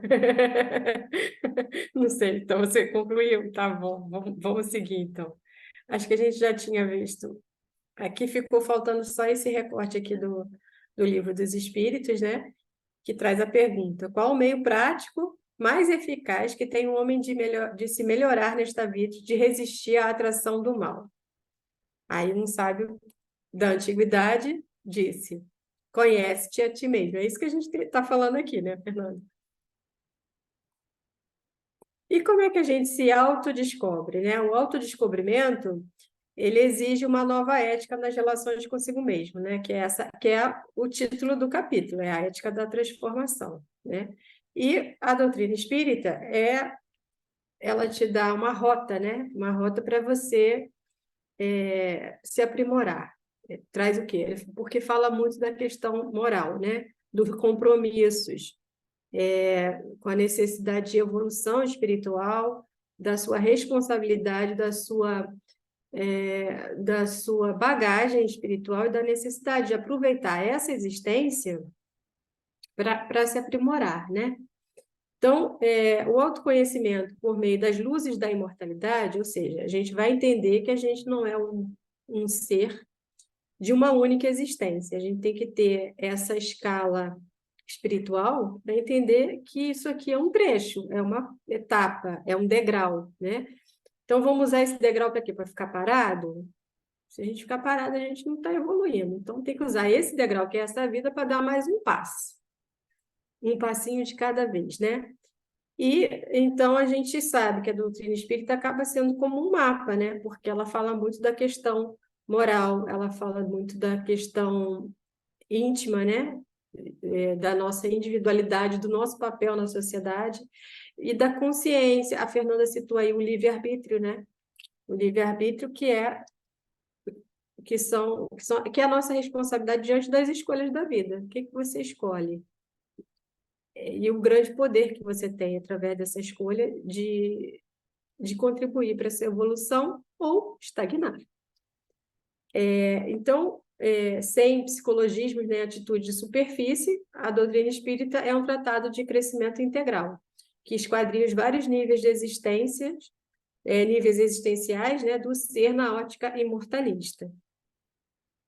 Não sei, então você concluiu? Tá bom, vamos seguir então. Acho que a gente já tinha visto. Aqui ficou faltando só esse recorte aqui do Livro dos Espíritos, né? Que traz a pergunta: qual o meio prático mais eficaz que tem o homem de se melhorar nesta vida, de resistir à atração do mal? Aí um sábio da antiguidade disse: conhece-te a ti mesmo. É isso que a gente está falando aqui, né, Fernanda? E como é que a gente se autodescobre, né? O autodescobrimento, ele exige uma nova ética nas relações consigo mesmo, né? Que é o título do capítulo, é a ética da transformação, né? E a doutrina espírita ela te dá uma rota, né? Uma rota para você se aprimorar. Traz o quê? Porque fala muito da questão moral, né? Dos compromissos, com a necessidade de evolução espiritual, da sua responsabilidade, da sua bagagem espiritual e da necessidade de aproveitar essa existência para se aprimorar, né? Então, o autoconhecimento por meio das luzes da imortalidade, ou seja, a gente vai entender que a gente não é um ser de uma única existência. A gente tem que ter essa escala espiritual para entender que isso aqui é um trecho, é uma etapa, é um degrau, né? Então, vamos usar esse degrau para quê? Para ficar parado? Se a gente ficar parado, a gente não está evoluindo. Então, tem que usar esse degrau, que é essa vida, para dar mais um passo. Um passinho de cada vez, né? E, então, a gente sabe que a doutrina espírita acaba sendo como um mapa, né? Porque ela fala muito da questão moral, ela fala muito da questão íntima, né? Da nossa individualidade, do nosso papel na sociedade e da consciência. A Fernanda citou aí o livre-arbítrio, né? O livre-arbítrio que é a nossa responsabilidade diante das escolhas da vida. O que que você escolhe? E o grande poder que você tem através dessa escolha de contribuir para essa evolução ou estagnar. Então, sem psicologismos nem atitude de superfície, a doutrina espírita é um tratado de crescimento integral, que esquadria os vários níveis de existência, níveis existenciais, né, do ser na ótica imortalista.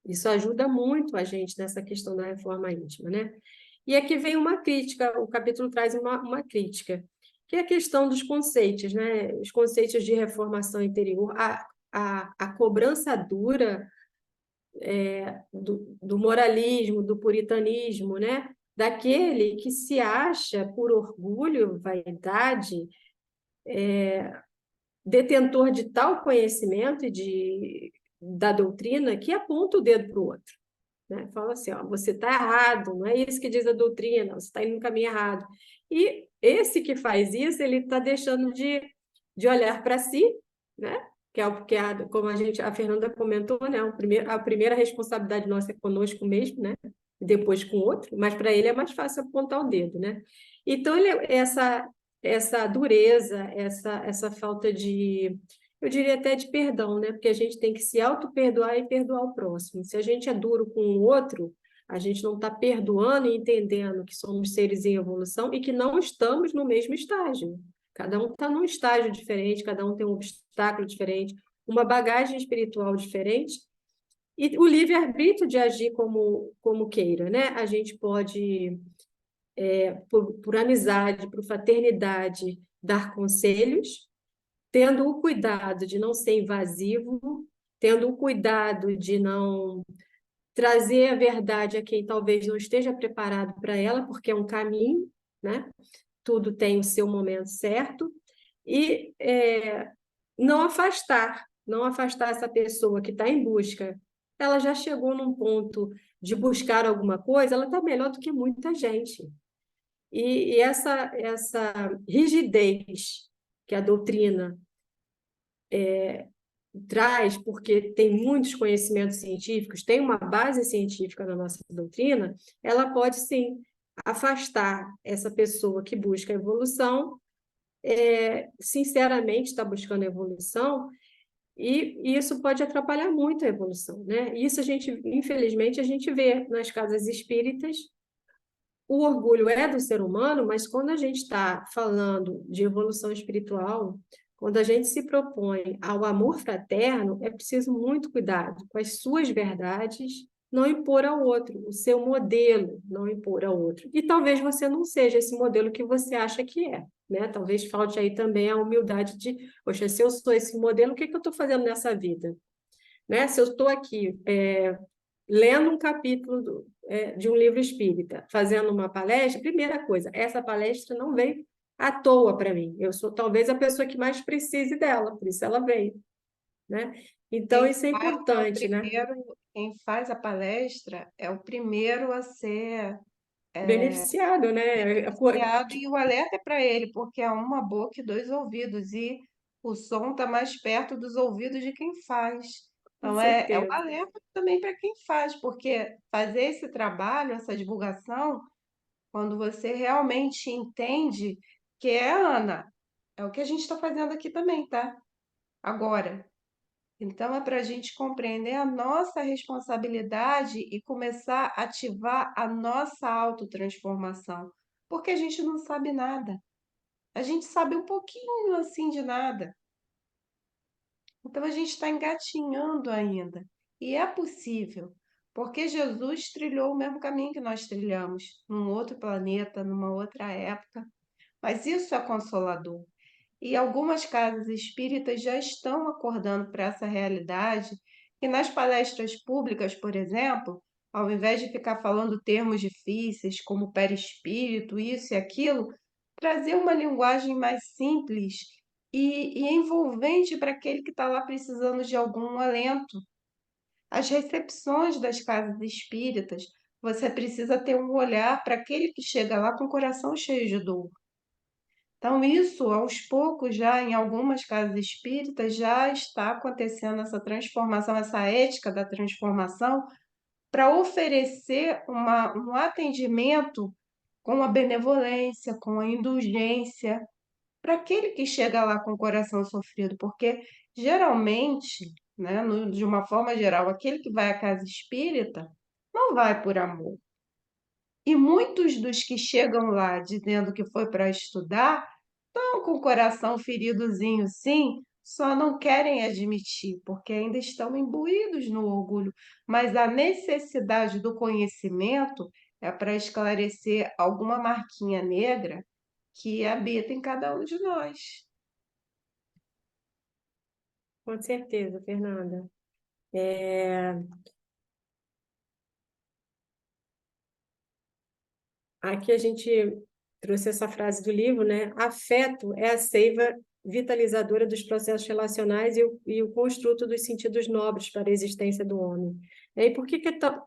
Isso ajuda muito a gente nessa questão da reforma íntima, né? E aqui vem uma crítica, o capítulo traz uma crítica, que é a questão dos conceitos, né? Os conceitos de reformação interior, a cobrança dura do moralismo, do puritanismo, né? Daquele que se acha, por orgulho, vaidade, detentor de tal conhecimento e da doutrina que aponta o dedo para o outro. Né? Fala assim, ó, você está errado, não é isso que diz a doutrina, você está indo no caminho errado. E esse que faz isso, ele está deixando de olhar para si, né? Que é o que, como a Fernanda comentou, né? A primeira responsabilidade nossa é conosco mesmo, né? Depois com o outro, mas para ele é mais fácil apontar o dedo, né? Então, essa dureza, essa falta de, eu diria até de perdão, né? Porque a gente tem que se auto-perdoar e perdoar o próximo. Se a gente é duro com o outro, a gente não está perdoando e entendendo que somos seres em evolução e que não estamos no mesmo estágio. Cada um está num estágio diferente, cada um tem um obstáculo diferente, uma bagagem espiritual diferente, e o livre-arbítrio de agir como queira, né? A gente pode, por amizade, por fraternidade, dar conselhos, tendo o cuidado de não ser invasivo, tendo o cuidado de não trazer a verdade a quem talvez não esteja preparado para ela, porque é um caminho, né? Tudo tem o seu momento certo, e não afastar essa pessoa que está em busca. Ela já chegou num ponto de buscar alguma coisa, ela está melhor do que muita gente. E essa rigidez que a doutrina traz, porque tem muitos conhecimentos científicos, tem uma base científica na nossa doutrina, ela pode sim afastar essa pessoa que busca a evolução, sinceramente está buscando a evolução, e isso pode atrapalhar muito a evolução, né? Isso infelizmente, a gente vê nas casas espíritas. O orgulho é do ser humano, mas quando a gente está falando de evolução espiritual, quando a gente se propõe ao amor fraterno, é preciso muito cuidado com as suas verdades, não impor ao outro, o seu modelo, não impor ao outro. E talvez você não seja esse modelo que você acha que é, né? Talvez falte aí também a humildade de, poxa, se eu sou esse modelo, o que eu estou fazendo nessa vida? Né? Se eu estou aqui lendo um capítulo de um livro espírita, fazendo uma palestra, primeira coisa, essa palestra não veio à toa para mim. Eu sou talvez a pessoa que mais precise dela, por isso ela veio, né? Então, Quem isso é faz é o importante, né? primeiro, quem faz a palestra é o primeiro a ser Beneficiado, né? beneficiado e o alerta é para ele, porque é uma boca e dois ouvidos, e o som está mais perto dos ouvidos de quem faz. Com Então, é o certeza. alerta também para quem faz, porque fazer esse trabalho, essa divulgação, quando você realmente entende que Ana, é o que a gente está fazendo aqui também, tá? Agora. Então, é para a gente compreender a nossa responsabilidade e começar a ativar a nossa autotransformação, porque a gente não sabe nada. A gente sabe um pouquinho assim de nada. Então, a gente está engatinhando ainda. E é possível, porque Jesus trilhou o mesmo caminho que nós trilhamos, num outro planeta, numa outra época. Mas isso é consolador. E algumas casas espíritas já estão acordando para essa realidade, e nas palestras públicas, por exemplo, ao invés de ficar falando termos difíceis como perispírito, isso e aquilo, trazer uma linguagem mais simples e envolvente para aquele que está lá precisando de algum alento. As recepções das casas espíritas, você precisa ter um olhar para aquele que chega lá com o coração cheio de dor. Então, isso, aos poucos, já em algumas casas espíritas, já está acontecendo essa transformação, essa ética da transformação, para oferecer um atendimento com a benevolência, com a indulgência, para aquele que chega lá com o coração sofrido, porque geralmente, né, de uma forma geral, aquele que vai à casa espírita não vai por amor. E muitos dos que chegam lá dizendo que foi para estudar, estão com o coração feridozinho, sim, só não querem admitir, porque ainda estão imbuídos no orgulho. Mas a necessidade do conhecimento é para esclarecer alguma marquinha negra que habita em cada um de nós. Com certeza, Fernanda. Aqui a gente trouxe essa frase do livro, né? Afeto é a seiva vitalizadora dos processos relacionais e o construto dos sentidos nobres para a existência do homem. E aí, por que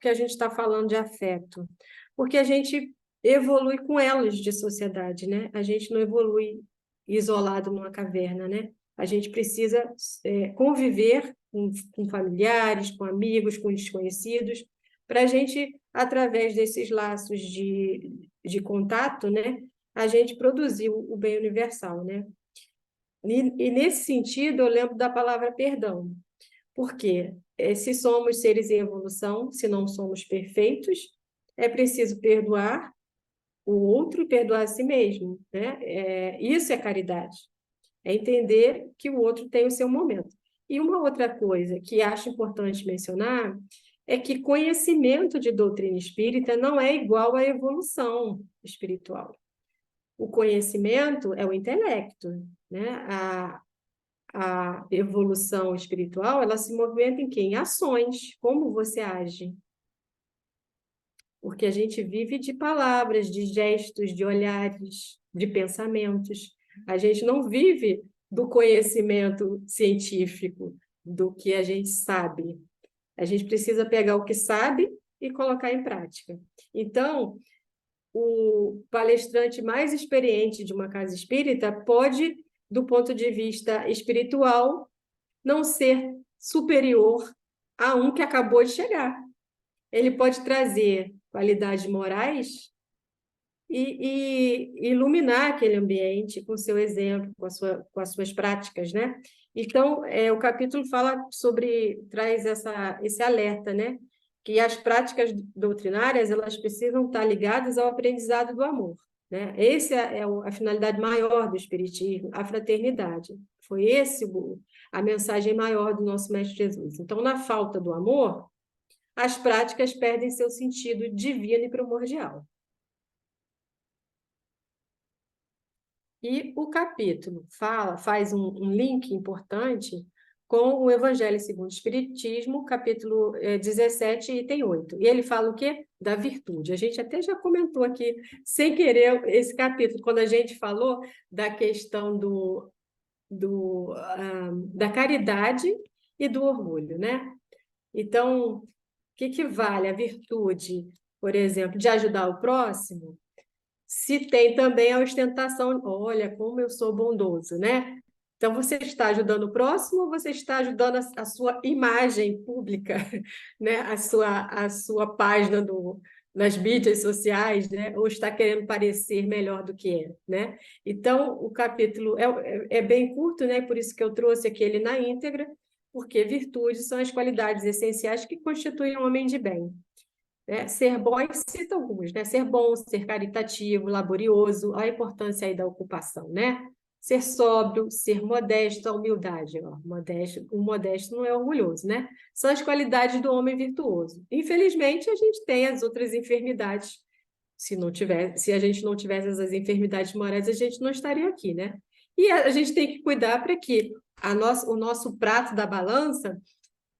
a gente está falando de afeto? Porque a gente evolui com elos de sociedade, né? A gente não evolui isolado numa caverna, né? A gente precisa conviver com familiares, com amigos, com desconhecidos, para a gente, através desses laços de contato, né, a gente produzir o bem universal, né? E nesse sentido, eu lembro da palavra perdão, porque se somos seres em evolução, se não somos perfeitos, é preciso perdoar o outro e perdoar a si mesmo, né? Isso é caridade, é entender que o outro tem o seu momento. E uma outra coisa que acho importante mencionar é que conhecimento de doutrina espírita não é igual à evolução espiritual. O conhecimento é o intelecto, né? A evolução espiritual, ela se movimenta em quê? Em ações, como você age, porque a gente vive de palavras, de gestos, de olhares, de pensamentos. A gente não vive do conhecimento científico, do que a gente sabe. A gente precisa pegar o que sabe e colocar em prática. Então, o palestrante mais experiente de uma casa espírita pode, do ponto de vista espiritual, não ser superior a um que acabou de chegar. Ele pode trazer qualidades morais e iluminar aquele ambiente com seu exemplo, com as suas práticas, né? Então, o capítulo traz esse alerta, né? Que as práticas doutrinárias, elas precisam estar ligadas ao aprendizado do amor, né? Essa a finalidade maior do Espiritismo, a fraternidade. Foi a mensagem maior do nosso Mestre Jesus. Então, na falta do amor, as práticas perdem seu sentido divino e primordial. E o capítulo faz um link importante com o Evangelho segundo o Espiritismo, capítulo 17, item 8. E ele fala o quê? Da virtude. A gente até já comentou aqui, sem querer, esse capítulo, quando a gente falou da questão da caridade e do orgulho, né? Então, o que vale a virtude, por exemplo, de ajudar o próximo? Se tem também a ostentação, olha como eu sou bondoso, né? Então, você está ajudando o próximo ou você está ajudando a sua imagem pública, né? A sua página nas mídias sociais, né? Ou está querendo parecer melhor do que é, né? Então, o capítulo é bem curto, né? Por isso que eu trouxe aqui ele na íntegra, porque virtudes são as qualidades essenciais que constituem um homem de bem. Né? Ser bom, e cita alguns, né? Ser bom, ser caritativo, laborioso, a importância aí da ocupação, né? Ser sóbrio, ser modesto, a humildade. Ó. O modesto não é orgulhoso, né? São as qualidades do homem virtuoso. Infelizmente, a gente tem as outras enfermidades. Se a gente não tivesse essas enfermidades morais, a gente não estaria aqui, né? E a gente tem que cuidar para que o nosso prato da balança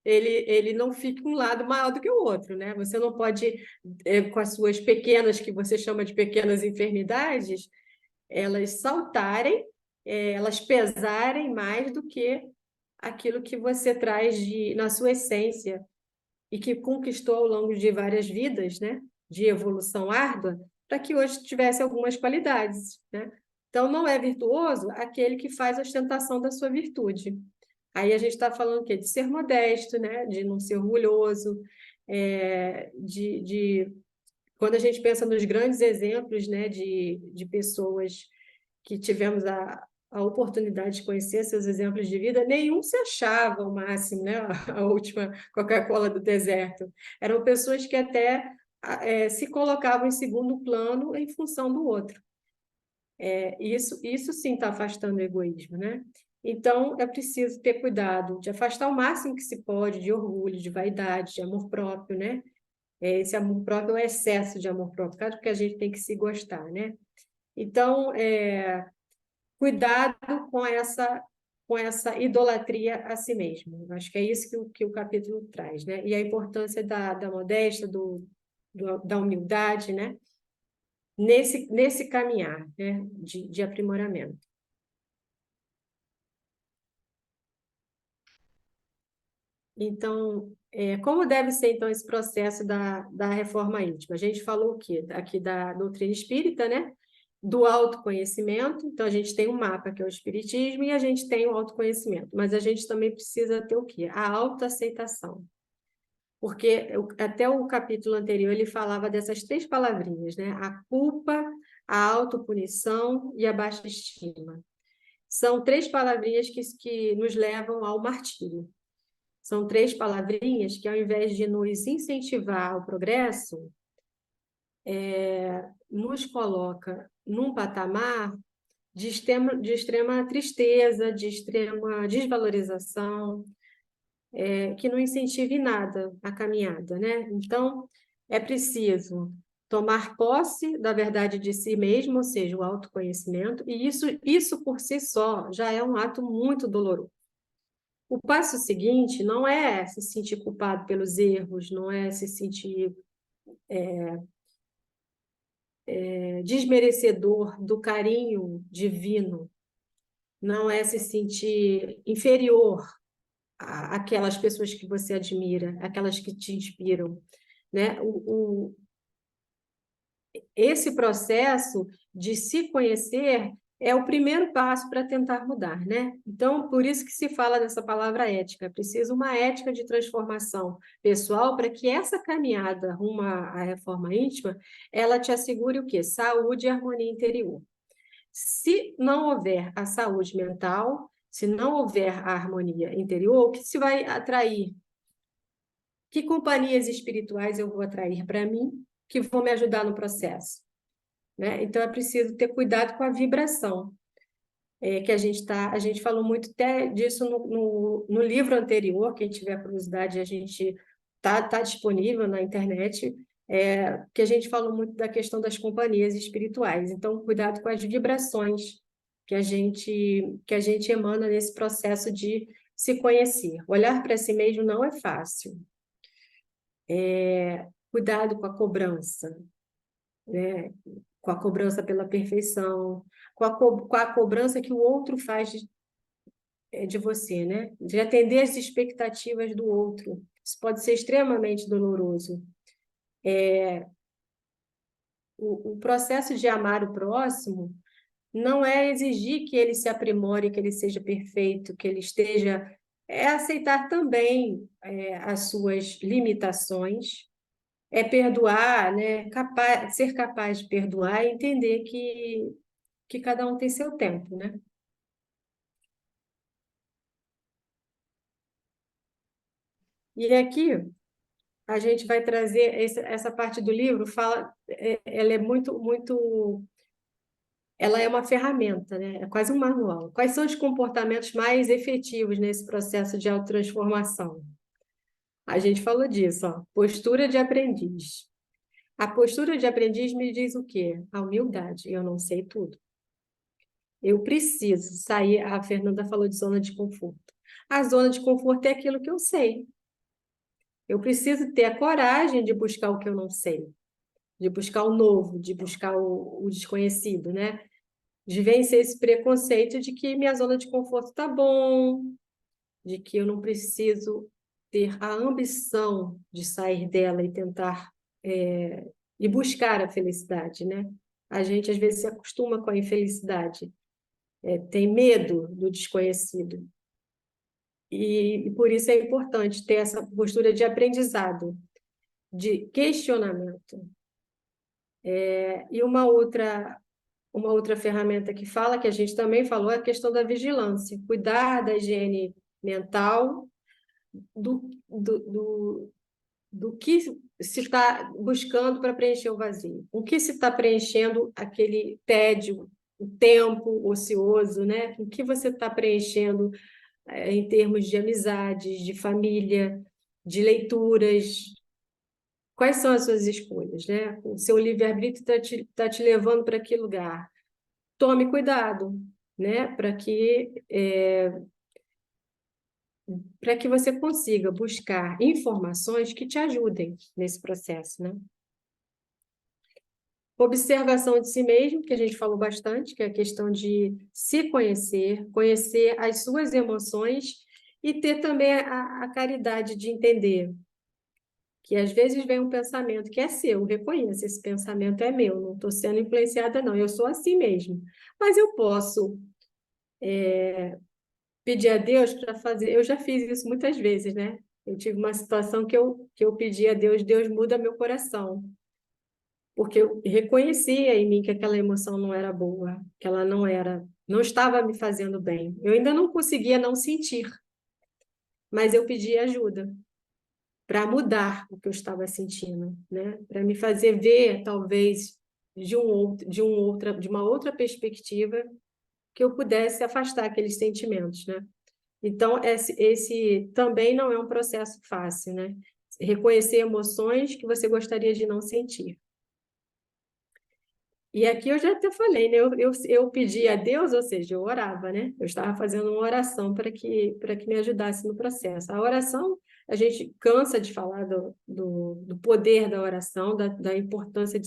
ele não fica um lado maior do que o outro, né? Você não pode, com as suas pequenas, que você chama de pequenas enfermidades, elas saltarem, elas pesarem mais do que aquilo que você traz na sua essência e que conquistou ao longo de várias vidas, né? De evolução árdua, para que hoje tivesse algumas qualidades, né? Então, não é virtuoso aquele que faz a ostentação da sua virtude. Aí a gente está falando o quê? De ser modesto, né? De não ser orgulhoso, quando a gente pensa nos grandes exemplos, né? De pessoas que tivemos a oportunidade de conhecer seus exemplos de vida, nenhum se achava o máximo, né? A última Coca-Cola do deserto. Eram pessoas que até se colocavam em segundo plano em função do outro. Isso sim está afastando o egoísmo, né? Então, é preciso ter cuidado de afastar o máximo que se pode de orgulho, de vaidade, de amor próprio, né? Esse amor próprio é o excesso de amor próprio, claro que a gente tem que se gostar, né? Então, cuidado com essa idolatria a si mesmo. Acho que é isso que o capítulo traz, né? E a importância da modéstia, da humildade, né? Nesse caminhar, né? De aprimoramento. Então, como deve ser, então, esse processo da reforma íntima? A gente falou o quê? Aqui da doutrina espírita, né? Do autoconhecimento. Então, a gente tem um mapa, que é o espiritismo, e a gente tem o autoconhecimento. Mas a gente também precisa ter o quê? A autoaceitação. Porque até o capítulo anterior ele falava dessas 3 palavrinhas, né? A culpa, a autopunição e a baixa estima. São 3 palavrinhas que nos levam ao martírio. São 3 palavrinhas que, ao invés de nos incentivar ao progresso, nos coloca num patamar de extrema tristeza, de extrema desvalorização, que não incentive nada a caminhada, né? Então, é preciso tomar posse da verdade de si mesmo, ou seja, o autoconhecimento, e isso por si só já é um ato muito doloroso. O passo seguinte não é se sentir culpado pelos erros, não é se sentir desmerecedor do carinho divino, não é se sentir inferior àquelas pessoas que você admira, aquelas que te inspiram, né? Esse processo de se conhecer é o primeiro passo para tentar mudar, né? Então, por isso que se fala dessa palavra ética. É preciso uma ética de transformação pessoal para que essa caminhada rumo à reforma íntima, ela te assegure o quê? Saúde e harmonia interior. Se não houver a saúde mental, se não houver a harmonia interior, o que se vai atrair? Que companhias espirituais eu vou atrair para mim que vão me ajudar no processo? Né? Então, é preciso ter cuidado com a vibração. Que a gente falou muito até disso no livro anterior, quem tiver curiosidade, a gente tá disponível na internet, que a gente falou muito da questão das companhias espirituais. Então, cuidado com as vibrações que a gente emana nesse processo de se conhecer. Olhar para si mesmo não é fácil. Cuidado com a cobrança, né? Com a cobrança pela perfeição, com a cobrança que o outro faz de você, né? De atender as expectativas do outro. Isso pode ser extremamente doloroso. O processo de amar o próximo não é exigir que ele se aprimore, que ele seja perfeito, que ele esteja... É aceitar também as suas limitações, é perdoar, né? Ser capaz de perdoar e entender que cada um tem seu tempo, né? E aqui a gente vai trazer essa parte do livro, ela é muito, ela é uma ferramenta, né? É quase um manual. Quais são os comportamentos mais efetivos nesse processo de autotransformação? A gente falou disso, ó, postura de aprendiz. A postura de aprendiz me diz o quê? A humildade. Eu não sei tudo. Eu preciso sair. A Fernanda falou de zona de conforto. A zona de conforto é aquilo que eu sei. Eu preciso ter a coragem de buscar o que eu não sei, de buscar o novo, de buscar o desconhecido, né? De vencer esse preconceito de que minha zona de conforto está bom, de que eu não preciso ter a ambição de sair dela e tentar e buscar a felicidade, né? A gente às vezes se acostuma com a infelicidade, tem medo do desconhecido. E por isso é importante ter essa postura de aprendizado, de questionamento. E uma outra ferramenta que fala, que a gente também falou, é a questão da vigilância, cuidar da higiene mental, do que se está buscando para preencher o vazio, o que se está preenchendo aquele tédio, o tempo ocioso, né? O que você está preenchendo em termos de amizades, de família, de leituras. Quais são as suas escolhas, né? O seu livre-arbítrio tá te levando para que lugar? Tome cuidado, né? Para que você consiga buscar informações que te ajudem nesse processo, né? Observação de si mesmo, que a gente falou bastante, que é a questão de se conhecer, conhecer as suas emoções e ter também a caridade de entender que às vezes vem um pensamento que é seu, reconheça, esse pensamento é meu, não estou sendo influenciada, não, eu sou assim mesmo. Mas eu posso pedir a Deus para fazer, eu já fiz isso muitas vezes, né? Eu tive uma situação que eu pedi a Deus, Deus muda meu coração, porque eu reconhecia em mim que aquela emoção não era boa, que ela não estava me fazendo bem. Eu ainda não conseguia não sentir, mas eu pedi ajuda para mudar o que eu estava sentindo, né? Para me fazer ver, talvez, de uma outra perspectiva, que eu pudesse afastar aqueles sentimentos, né? Então, esse também não é um processo fácil, né? Reconhecer emoções que você gostaria de não sentir. E aqui eu já até falei, né? Eu pedi a Deus, ou seja, eu orava, né? Eu estava fazendo uma oração para que me ajudasse no processo. A oração, a gente cansa de falar do poder da oração, da importância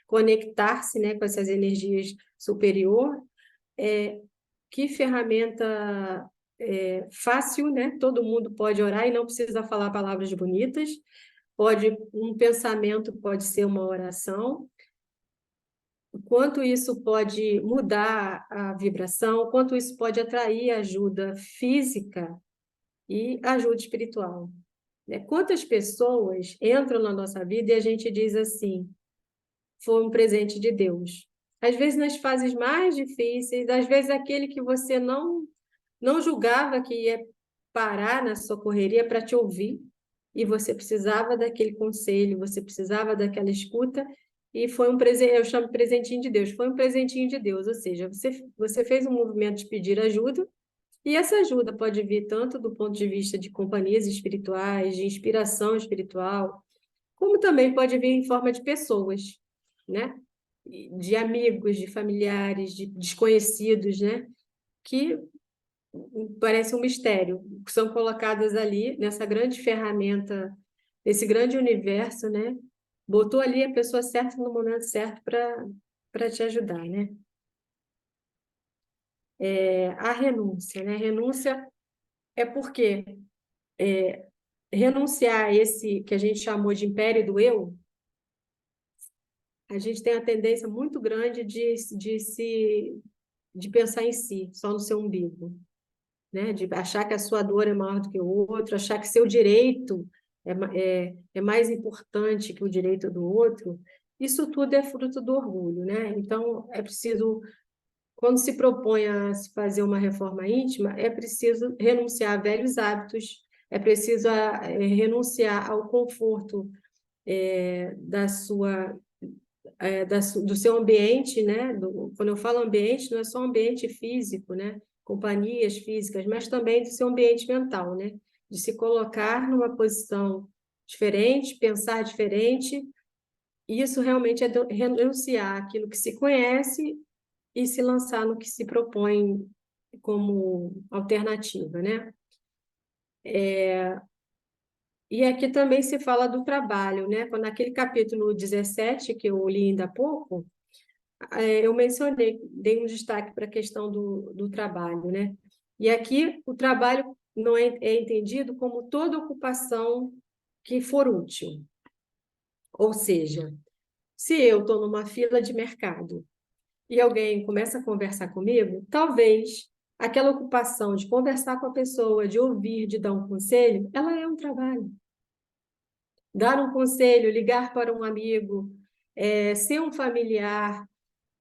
conectar-se, né, com essas energias superior. Que ferramenta fácil, né? Todo mundo pode orar e não precisa falar palavras bonitas. Um pensamento pode ser uma oração. O quanto isso pode mudar a vibração, o quanto isso pode atrair ajuda física e ajuda espiritual. Né? Quantas pessoas entram na nossa vida e a gente diz assim, foi um presente de Deus. Às vezes nas fases mais difíceis, às vezes aquele que você não julgava que ia parar na sua correria para te ouvir, e você precisava daquele conselho, você precisava daquela escuta, e foi um presente, eu chamo de presentinho de Deus, foi um presentinho de Deus, ou seja, você fez um movimento de pedir ajuda, e essa ajuda pode vir tanto do ponto de vista de companhias espirituais, de inspiração espiritual, como também pode vir em forma de pessoas, né? De amigos, de familiares, de desconhecidos, né? Que parece um mistério, são colocadas ali nessa grande ferramenta, nesse grande universo, né? Botou ali a pessoa certa no momento certo para te ajudar, né? A renúncia, né? Renúncia é porque renunciar a esse que a gente chamou de império do eu, a gente tem a tendência muito grande de pensar em si, só no seu umbigo, né? De achar que a sua dor é maior do que o outro, achar que seu direito é mais importante que o direito do outro. Isso tudo é fruto do orgulho, né? Então, é preciso, quando se propõe a se fazer uma reforma íntima, é preciso renunciar a velhos hábitos, é preciso renunciar ao conforto da sua do seu ambiente, né? Quando eu falo ambiente, não é só ambiente físico, né? Companhias físicas, mas também do seu ambiente mental, né? De se colocar numa posição diferente, pensar diferente. Isso realmente é renunciar àquilo que se conhece e se lançar no que se propõe como alternativa, né? E aqui também se fala do trabalho, né? Quando naquele capítulo 17 que eu li ainda há pouco, eu mencionei, dei um destaque para a questão do trabalho, né? E aqui o trabalho não é entendido como toda ocupação que for útil. Ou seja, se eu estou numa fila de mercado e alguém começa a conversar comigo, talvez aquela ocupação de conversar com a pessoa, de ouvir, de dar um conselho, ela é um trabalho. Dar um conselho, ligar para um amigo, ser um familiar,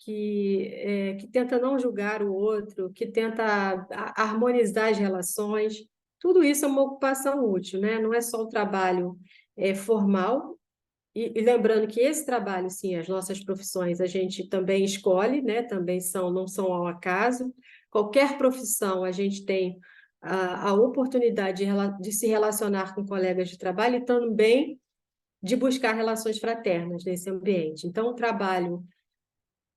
que tenta não julgar o outro, que tenta harmonizar as relações. Tudo isso é uma ocupação útil, né? Não é só o trabalho formal. E lembrando que esse trabalho, sim, as nossas profissões, a gente também escolhe, né? Também não são ao acaso. Qualquer profissão, a gente tem a oportunidade de se relacionar com colegas de trabalho e também de buscar relações fraternas nesse ambiente. Então, o trabalho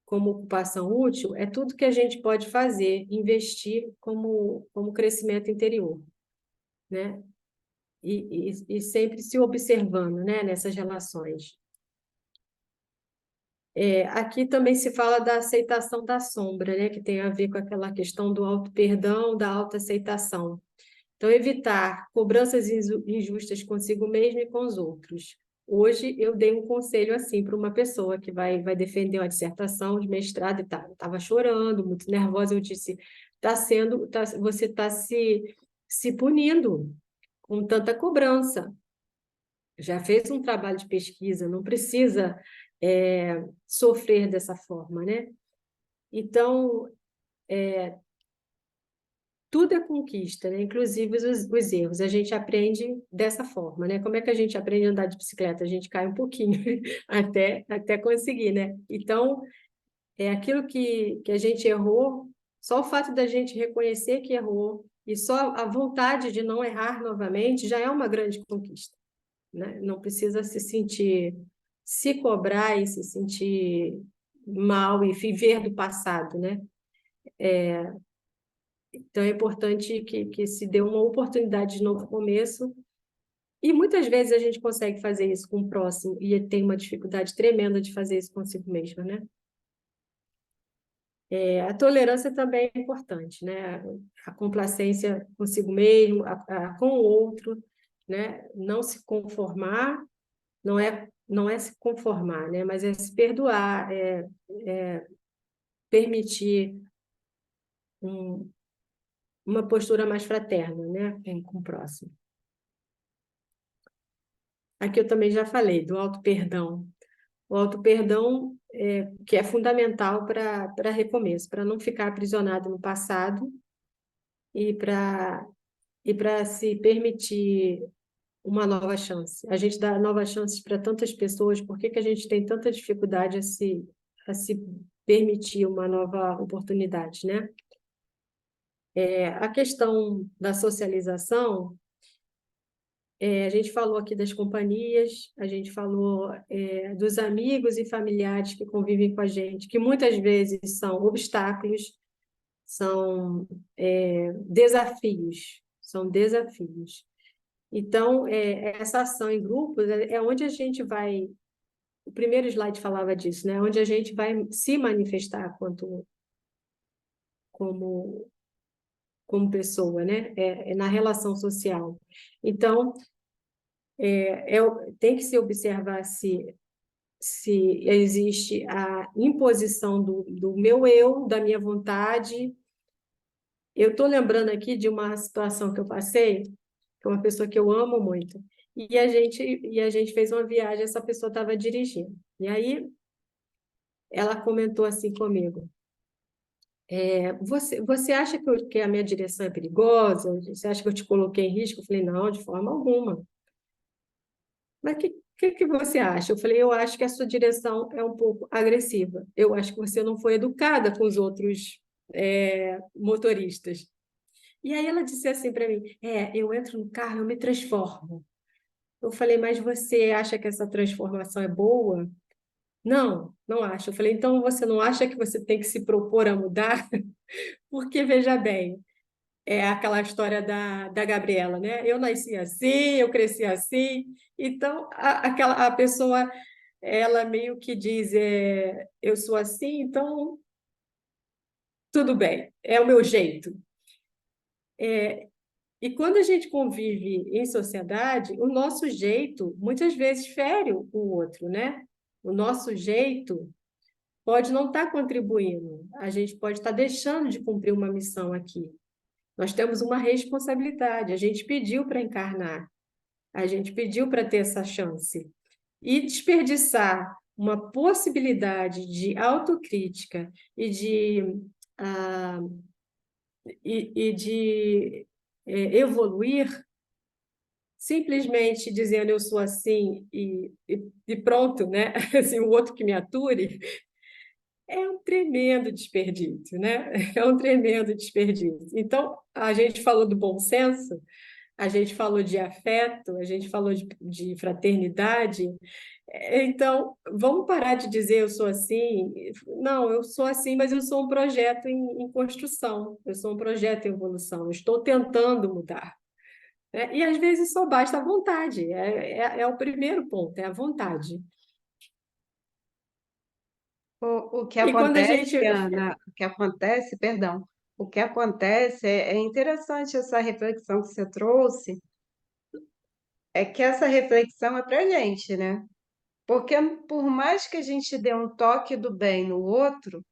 como ocupação útil, é tudo que a gente pode fazer, investir como crescimento interior, né? E sempre se observando, né, nessas relações. Aqui também se fala da aceitação da sombra, né, que tem a ver com aquela questão do auto-perdão, da autoaceitação. Então, evitar cobranças injustas consigo mesmo e com os outros. Hoje, eu dei um conselho assim para uma pessoa que vai defender uma dissertação de mestrado e tal. Estava chorando, muito nervosa. Eu disse: você está se punindo com tanta cobrança. Já fez um trabalho de pesquisa, não precisa sofrer dessa forma, né? Então, tudo é conquista, né? Inclusive os erros. A gente aprende dessa forma, né? Como é que a gente aprende a andar de bicicleta? A gente cai um pouquinho até conseguir, né? Então, é aquilo que a gente errou, só o fato da gente reconhecer que errou e só a vontade de não errar novamente já é uma grande conquista, né? Não precisa se cobrar e se sentir mal e viver do passado, né? Então, é importante que se dê uma oportunidade de novo começo E muitas vezes a gente consegue fazer isso com o próximo e tem uma dificuldade tremenda de fazer isso consigo mesma, né? A tolerância também é importante, né? A complacência consigo mesmo, com o outro, né? Não se conformar, não é se conformar, né? Mas é se perdoar, permitir um- uma postura mais fraterna, né? Com o próximo. Aqui eu também já falei do auto-perdão. O auto-perdão que é fundamental para recomeço, para não ficar aprisionado no passado e para se permitir uma nova chance. A gente dá novas chances para tantas pessoas, por que que a gente tem tanta dificuldade a se permitir uma nova oportunidade, né? A questão da socialização, a gente falou aqui das companhias, a gente falou dos amigos e familiares que convivem com a gente, que muitas vezes são obstáculos, são desafios, são desafios. Então, essa ação em grupos é onde a gente vai. O primeiro slide falava disso, né? Onde a gente vai se manifestar como pessoa, né? É na relação social. Então, tem que se observar se existe a imposição do meu eu, da minha vontade. Eu estou lembrando aqui de uma situação que eu passei, que é uma pessoa que eu amo muito, e a gente fez uma viagem, essa pessoa estava dirigindo. E aí ela comentou assim comigo: você acha que a minha direção é perigosa? Você acha que eu te coloquei em risco? Eu falei, não, de forma alguma. Mas o que você acha? Eu falei, eu acho que a sua direção é um pouco agressiva. Eu acho que você não foi educada com os outros motoristas. E aí ela disse assim para mim, eu entro no carro, eu me transformo. Eu falei, mas você acha que essa transformação é boa? Não, não acho. Eu falei, então você não acha que você tem que se propor a mudar? Porque, veja bem, é aquela história da Gabriela, né? Eu nasci assim, eu cresci assim. Então, a pessoa, ela meio que diz, eu sou assim, então tudo bem, é o meu jeito. E quando a gente convive em sociedade, o nosso jeito muitas vezes fere o outro, né? O nosso jeito pode não estar contribuindo, a gente pode estar deixando de cumprir uma missão aqui. Nós temos uma responsabilidade, a gente pediu para encarnar, a gente pediu para ter essa chance. E desperdiçar uma possibilidade de autocrítica ah, e de evoluir, simplesmente dizendo eu sou assim e pronto, né? Assim, o outro que me ature, é um tremendo desperdício, né? É um tremendo desperdício. Então, a gente falou do bom senso, a gente falou de afeto, a gente falou de fraternidade. Então, vamos parar de dizer eu sou assim. Não, eu sou assim, mas eu sou um projeto em construção, eu sou um projeto em evolução, eu estou tentando mudar. E às vezes só basta a vontade, é o primeiro ponto, é a vontade. O que E quando a acontece, gente. Ana, o que acontece, perdão, o que acontece é interessante essa reflexão que você trouxe, é que essa reflexão é para a gente, né? Porque por mais que a gente dê um toque do bem no outro,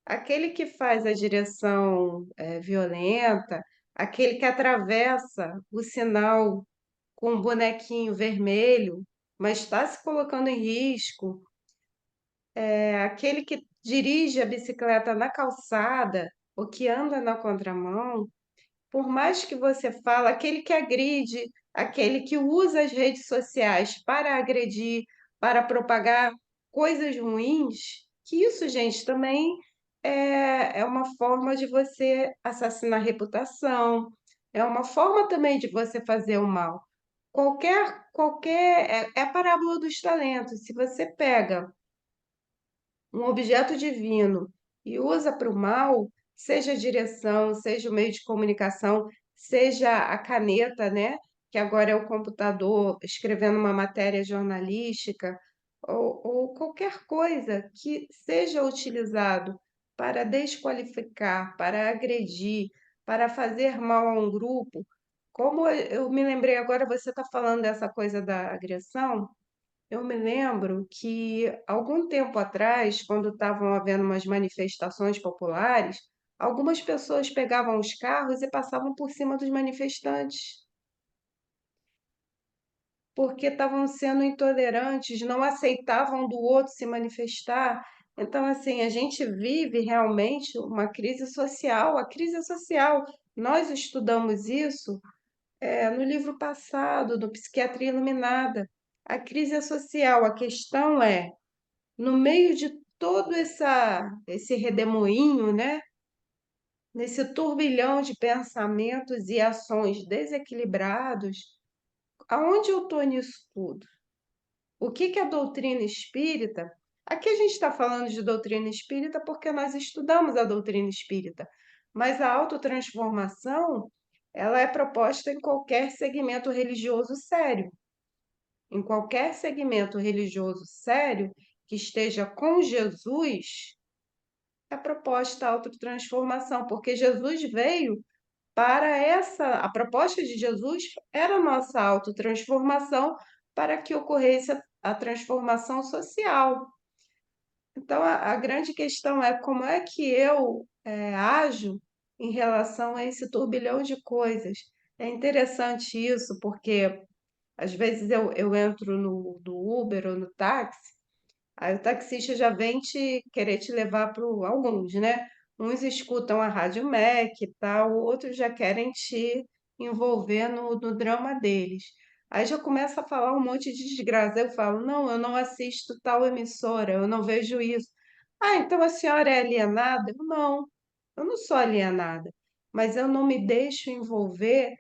aquele que faz a direção violenta, aquele que atravessa o sinal com um bonequinho vermelho, mas está se colocando em risco, aquele que dirige a bicicleta na calçada ou que anda na contramão, por mais que você fale, aquele que agride, aquele que usa as redes sociais para agredir, para propagar coisas ruins, que isso, gente, também é uma forma de você assassinar a reputação, é uma forma também de você fazer o mal. É a parábola dos talentos. Se você pega um objeto divino e usa para o mal, seja a direção, seja o meio de comunicação, seja a caneta, né? que agora é o computador escrevendo uma matéria jornalística, ou qualquer coisa que seja utilizado para desqualificar, para agredir, para fazer mal a um grupo, como eu me lembrei agora, você está falando dessa coisa da agressão, eu me lembro que algum tempo atrás, quando estavam havendo umas manifestações populares, algumas pessoas pegavam os carros e passavam por cima dos manifestantes, porque estavam sendo intolerantes, não aceitavam do outro se manifestar. Então, assim, a gente vive realmente uma crise social. A crise social, nós estudamos isso no livro passado, do Psiquiatria Iluminada. A crise é social. A questão é, no meio de todo esse redemoinho, né? Nesse turbilhão de pensamentos e ações desequilibrados, aonde eu estou nisso tudo? O que que a doutrina espírita... Aqui a gente está falando de doutrina espírita porque nós estudamos a doutrina espírita, mas a autotransformação, ela é proposta em qualquer segmento religioso sério. Em qualquer segmento religioso sério que esteja com Jesus, é proposta a autotransformação, porque Jesus veio para a proposta de Jesus era a nossa autotransformação para que ocorresse a transformação social. Então, a grande questão é como é que eu ajo em relação a esse turbilhão de coisas. É interessante isso, porque às vezes eu entro no Uber ou no táxi. Aí o taxista já vem querer te levar para alguns, né? Uns escutam a Rádio MEC e tal, outros já querem te envolver no drama deles. Aí já começa a falar um monte de desgraça. Eu falo, não, eu não assisto tal emissora, eu não vejo isso. Ah, então a senhora é alienada? Não, eu não sou alienada, mas eu não me deixo envolver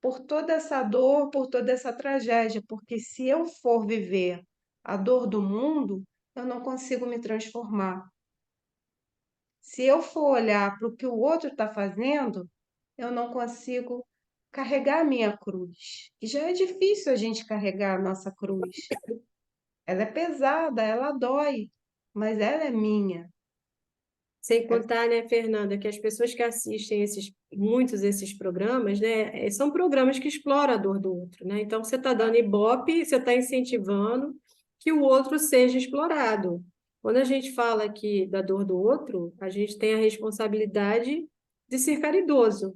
por toda essa dor, por toda essa tragédia, porque se eu for viver a dor do mundo, eu não consigo me transformar. Se eu for olhar para o que o outro está fazendo, eu não consigo carregar a minha cruz. E já é difícil a gente carregar a nossa cruz. Ela é pesada, ela dói, mas ela é minha. Sem contar, né, Fernanda, que as pessoas que assistem muitos desses programas, né, são programas que exploram a dor do outro, né? Então, você está dando ibope, você está incentivando que o outro seja explorado. Quando a gente fala aqui da dor do outro, a gente tem a responsabilidade de ser caridoso,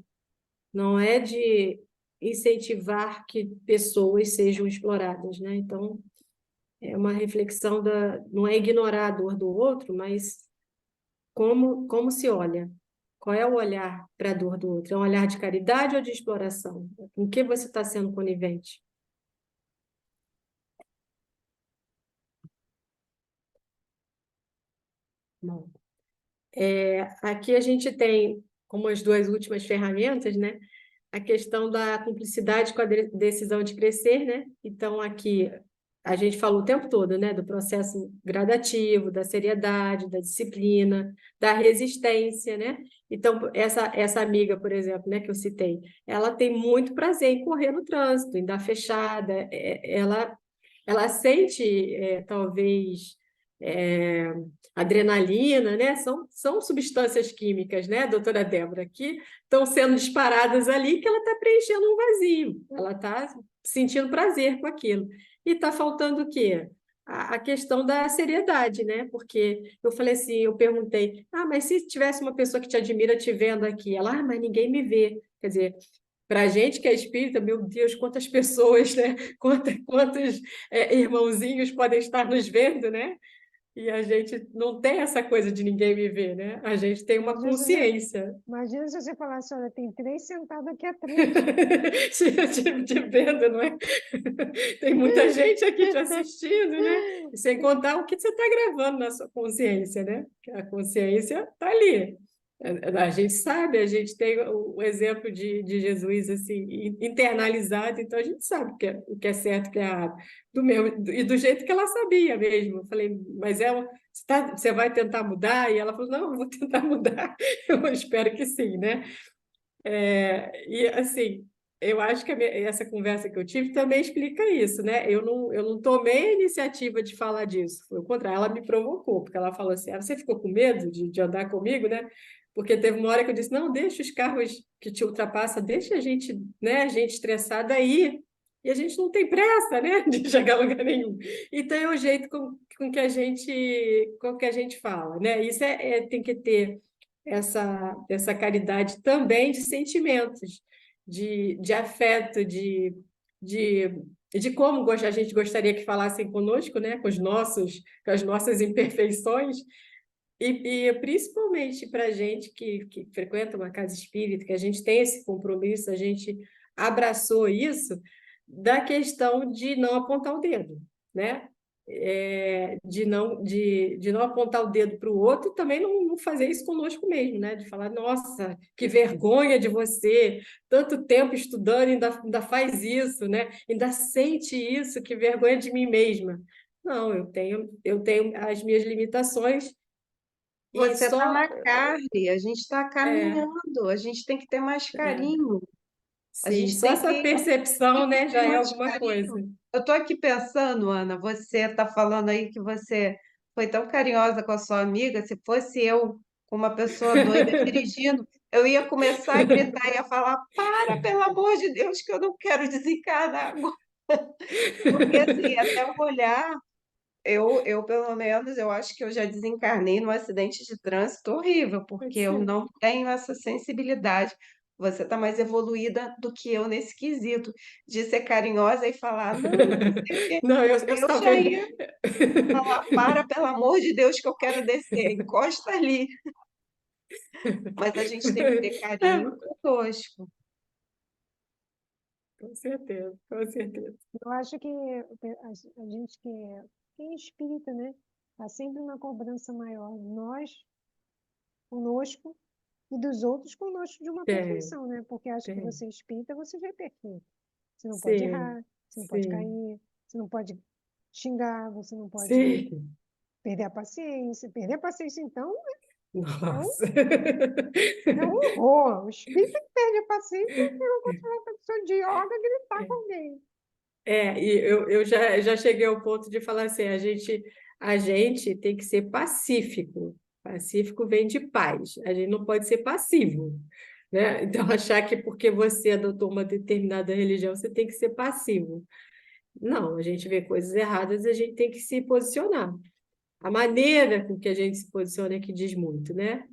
não é de incentivar que pessoas sejam exploradas, né? Então, é uma reflexão não é ignorar a dor do outro, mas como se olha? Qual é o olhar para a dor do outro? É um olhar de caridade ou de exploração? Com que você está sendo conivente? Bom, aqui a gente tem, como as duas últimas ferramentas, né? A questão da cumplicidade com a decisão de crescer, né? Então, aqui a gente falou o tempo todo, né? Do processo gradativo, da seriedade, da disciplina, da resistência, né? Então, essa amiga, por exemplo, né, que eu citei, ela tem muito prazer em correr no trânsito, em dar fechada, ela sente, talvez, é, adrenalina, né? São substâncias químicas, né, doutora Débora, que estão sendo disparadas ali que ela está preenchendo um vazio, ela está sentindo prazer com aquilo. E está faltando o quê? A questão da seriedade, né? Porque eu falei assim, eu perguntei, mas se tivesse uma pessoa que te admira te vendo aqui, ela, mas ninguém me vê. Quer dizer, para a gente que é espírita, meu Deus, quantas pessoas, né? Quantos irmãozinhos podem estar nos vendo, né? E a gente não tem essa coisa de ninguém me ver, né? A gente tem uma consciência. Imagina se você falasse, olha, tem 3 sentados aqui atrás. Te vendo, não é? Tem muita gente aqui te assistindo, né? E sem contar o que você está gravando na sua consciência, né? A consciência está ali. A gente sabe, a gente tem o exemplo de Jesus assim internalizado, então a gente sabe o que é certo, o que é errado. E do jeito que ela sabia mesmo. Eu falei, mas você vai tentar mudar? E ela falou, não, eu vou tentar mudar. Eu espero que sim, né? E assim, eu acho que essa conversa que eu tive também explica isso, né? Eu não tomei a iniciativa de falar disso, foi o contrário, ela me provocou, porque ela falou assim: você ficou com medo de andar comigo, né? Porque teve uma hora que eu disse: não, deixa os carros que te ultrapassam, deixa a gente, né, a gente estressada aí, e a gente não tem pressa, né, de chegar a lugar nenhum. Então é o jeito com que a gente fala, né? Isso tem que ter essa caridade também de sentimentos, de afeto, de, de como a gente gostaria que falassem conosco, né? Com as nossas imperfeições, e principalmente para a gente que frequenta uma casa espírita, que a gente tem esse compromisso, a gente abraçou isso, da questão de não apontar o dedo, né? De não apontar o dedo para o outro e também não fazer isso conosco mesmo, né? De falar: nossa, que vergonha de você, tanto tempo estudando, ainda faz isso, né? Ainda sente isso, que vergonha de mim mesma. Não, eu tenho as minhas limitações e Você está só. na carne, a gente está É, caminhando, a gente tem que ter mais é, carinho, a sim, gente só tem essa que percepção, né, ter já é mais alguma carinho. coisa. Eu estou aqui pensando, Ana, você está falando aí que você foi tão carinhosa com a sua amiga. Se fosse eu, com uma pessoa doida dirigindo, eu ia começar a gritar, ia falar: para, pelo amor de Deus, que eu não quero desencarnar agora. Porque assim, até o olhar, eu pelo menos, eu acho que eu já desencarnei num acidente de trânsito horrível, Pode porque eu ser. não tenho essa sensibilidade. Você está mais evoluída do que eu nesse quesito, de ser carinhosa e falar: não, não sei o quê. Não, eu Eu já talvez. ia falar: para, pelo amor de Deus, que eu quero descer, encosta ali. Mas a gente tem que ter carinho conosco. Com certeza, com certeza. Eu acho que a gente que é espírita, né? Está sempre uma cobrança maior. Nós, conosco, e dos outros conosco de uma Tem, perfeição, né? Porque acho que tem. você é espírita, você já é perfeito. Você não pode Sim, errar, você não pode sim, cair, você não pode xingar, você não pode sim. perder a paciência. Perder a paciência, então, é um, Nossa. é um horror. O espírita que perde a paciência é encontrar uma pessoa de yoga gritar com alguém. E eu já cheguei ao ponto de falar assim: a gente tem que ser pacífico. Pacífico vem de paz. A gente não pode ser passivo, né? Então, achar que porque você adotou uma determinada religião, você tem que ser passivo. Não, a gente vê coisas erradas e a gente tem que se posicionar. A maneira com que a gente se posiciona é que diz muito, né?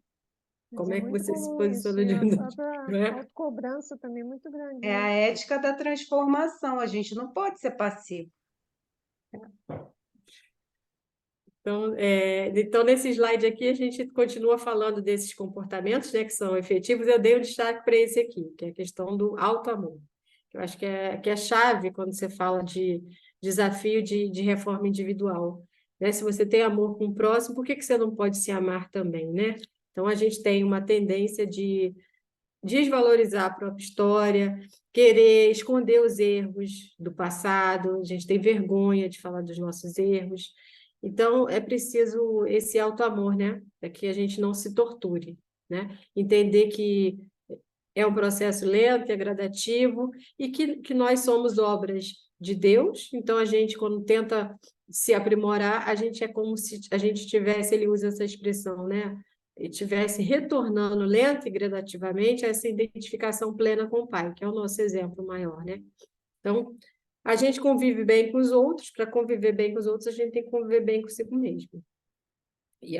Mas Como é é que muito você se comum isso. posiciona E a diante, própria né? autocobrança também é muito grande, É né? a ética da transformação, a gente não pode ser passivo. Então, nesse slide aqui, a gente continua falando desses comportamentos, né, que são efetivos. Eu dei um destaque para esse aqui, que é a questão do auto-amor. Eu acho que é chave quando você fala de desafio de reforma individual. Né? Se você tem amor com o próximo, por que você não pode se amar também, né? Então, a gente tem uma tendência de desvalorizar a própria história, querer esconder os erros do passado, a gente tem vergonha de falar dos nossos erros. Então, é preciso esse auto-amor, né? Para que a gente não se torture, né? Entender que é um processo lento, é gradativo, e que nós somos obras de Deus, então a gente, quando tenta se aprimorar, a gente é como se a gente tivesse, ele usa essa expressão, né? E tivesse retornando lenta e gradativamente a essa identificação plena com o Pai, que é o nosso exemplo maior, né? Então, a gente convive bem com os outros, para conviver bem com os outros, a gente tem que conviver bem consigo mesmo. E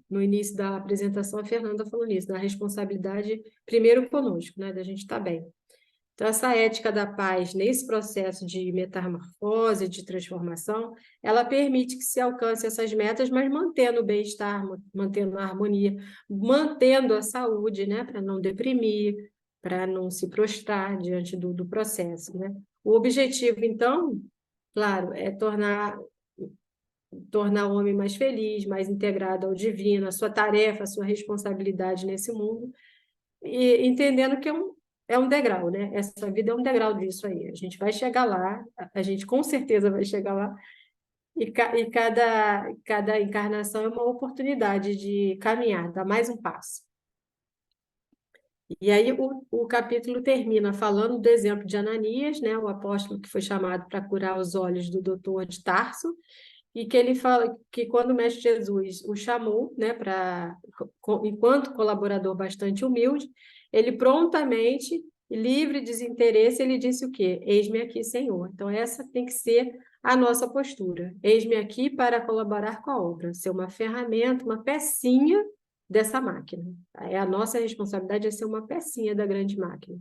no início da apresentação, a Fernanda falou nisso, da responsabilidade primeiro conosco, né, da gente estar bem. Então, essa ética da paz, nesse processo de metamorfose, de transformação, ela permite que se alcance essas metas, mas mantendo o bem-estar, mantendo a harmonia, mantendo a saúde, né, para não deprimir, para não se prostrar diante do processo, né? O objetivo, então, claro, é tornar o homem mais feliz, mais integrado ao divino, a sua tarefa, a sua responsabilidade nesse mundo, e entendendo que é um degrau, né? Essa vida é um degrau disso aí. A gente vai chegar lá, a gente com certeza vai chegar lá, e cada encarnação é uma oportunidade de caminhar, dar mais um passo. E aí o capítulo termina falando do exemplo de Ananias, né, o apóstolo que foi chamado para curar os olhos do doutor de Tarso, e que ele fala que quando o Mestre Jesus o chamou, né, enquanto colaborador bastante humilde, ele prontamente, livre de desinteresse, ele disse o quê? Eis-me aqui, Senhor. Então essa tem que ser a nossa postura. Eis-me aqui para colaborar com a obra, ser uma ferramenta, uma pecinha dessa máquina. A nossa responsabilidade é ser uma pecinha da grande máquina.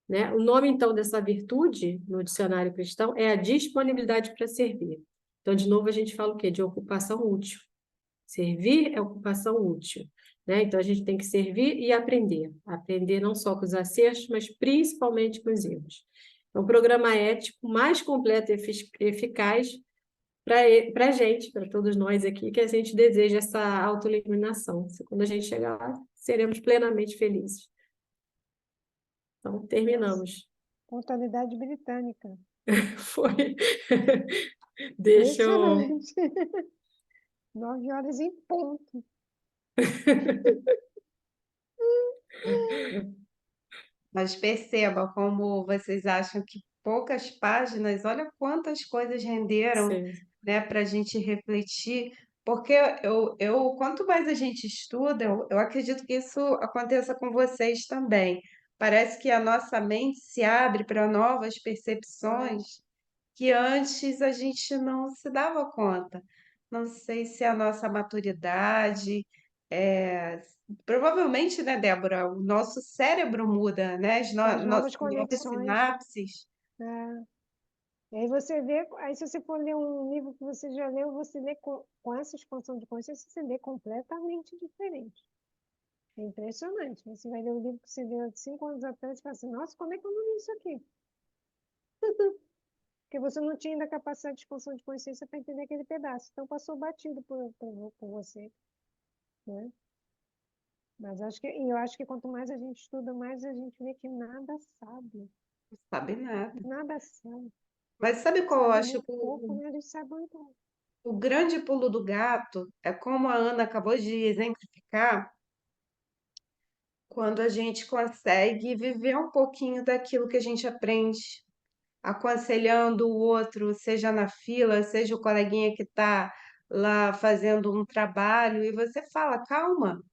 Né? O nome, então, dessa virtude, no dicionário cristão, é a disponibilidade para servir. Então, de novo, a gente fala o quê? De ocupação útil. Servir é ocupação útil. Né? Então, a gente tem que servir e aprender. Aprender não só com os acertos, mas principalmente com os erros. Então, o programa ético mais completo e eficaz para a gente, para todos nós aqui, que a gente deseja essa autoeliminação. Quando a gente chegar lá, seremos plenamente felizes. Então, terminamos. Pontualidade britânica. Foi. Deixa eu. Impressionante. 9 horas em ponto. Mas perceba como vocês acham que poucas páginas, olha quantas coisas renderam, Sim, né, para a gente refletir, porque quanto mais a gente estuda, eu acredito que isso aconteça com vocês também. Parece que a nossa mente se abre para novas percepções que antes a gente não se dava conta. Não sei se é a nossa maturidade, é, provavelmente, né, Débora, o nosso cérebro muda, né? As novas Novas conexões. sinapses. É. E aí você vê, aí se você for ler um livro que você já leu, você lê com essa expansão de consciência, você lê completamente diferente. É impressionante. Você vai ler um livro que você leu há 5 anos atrás e fala assim, nossa, como é que eu não li isso aqui? Porque você não tinha ainda a capacidade de expansão de consciência para entender aquele pedaço. Então passou batido por você, né? Mas eu acho que quanto mais a gente estuda, mais a gente vê que nada sabe. Não sabe nada. Nada sabe. Mas sabe qual eu Sabe acho muito pouco, né? A gente sabe muito pouco. o grande pulo do gato? É como a Ana acabou de exemplificar, quando a gente consegue viver um pouquinho daquilo que a gente aprende, aconselhando o outro, seja na fila, seja o coleguinha que está lá fazendo um trabalho, e você fala, calma,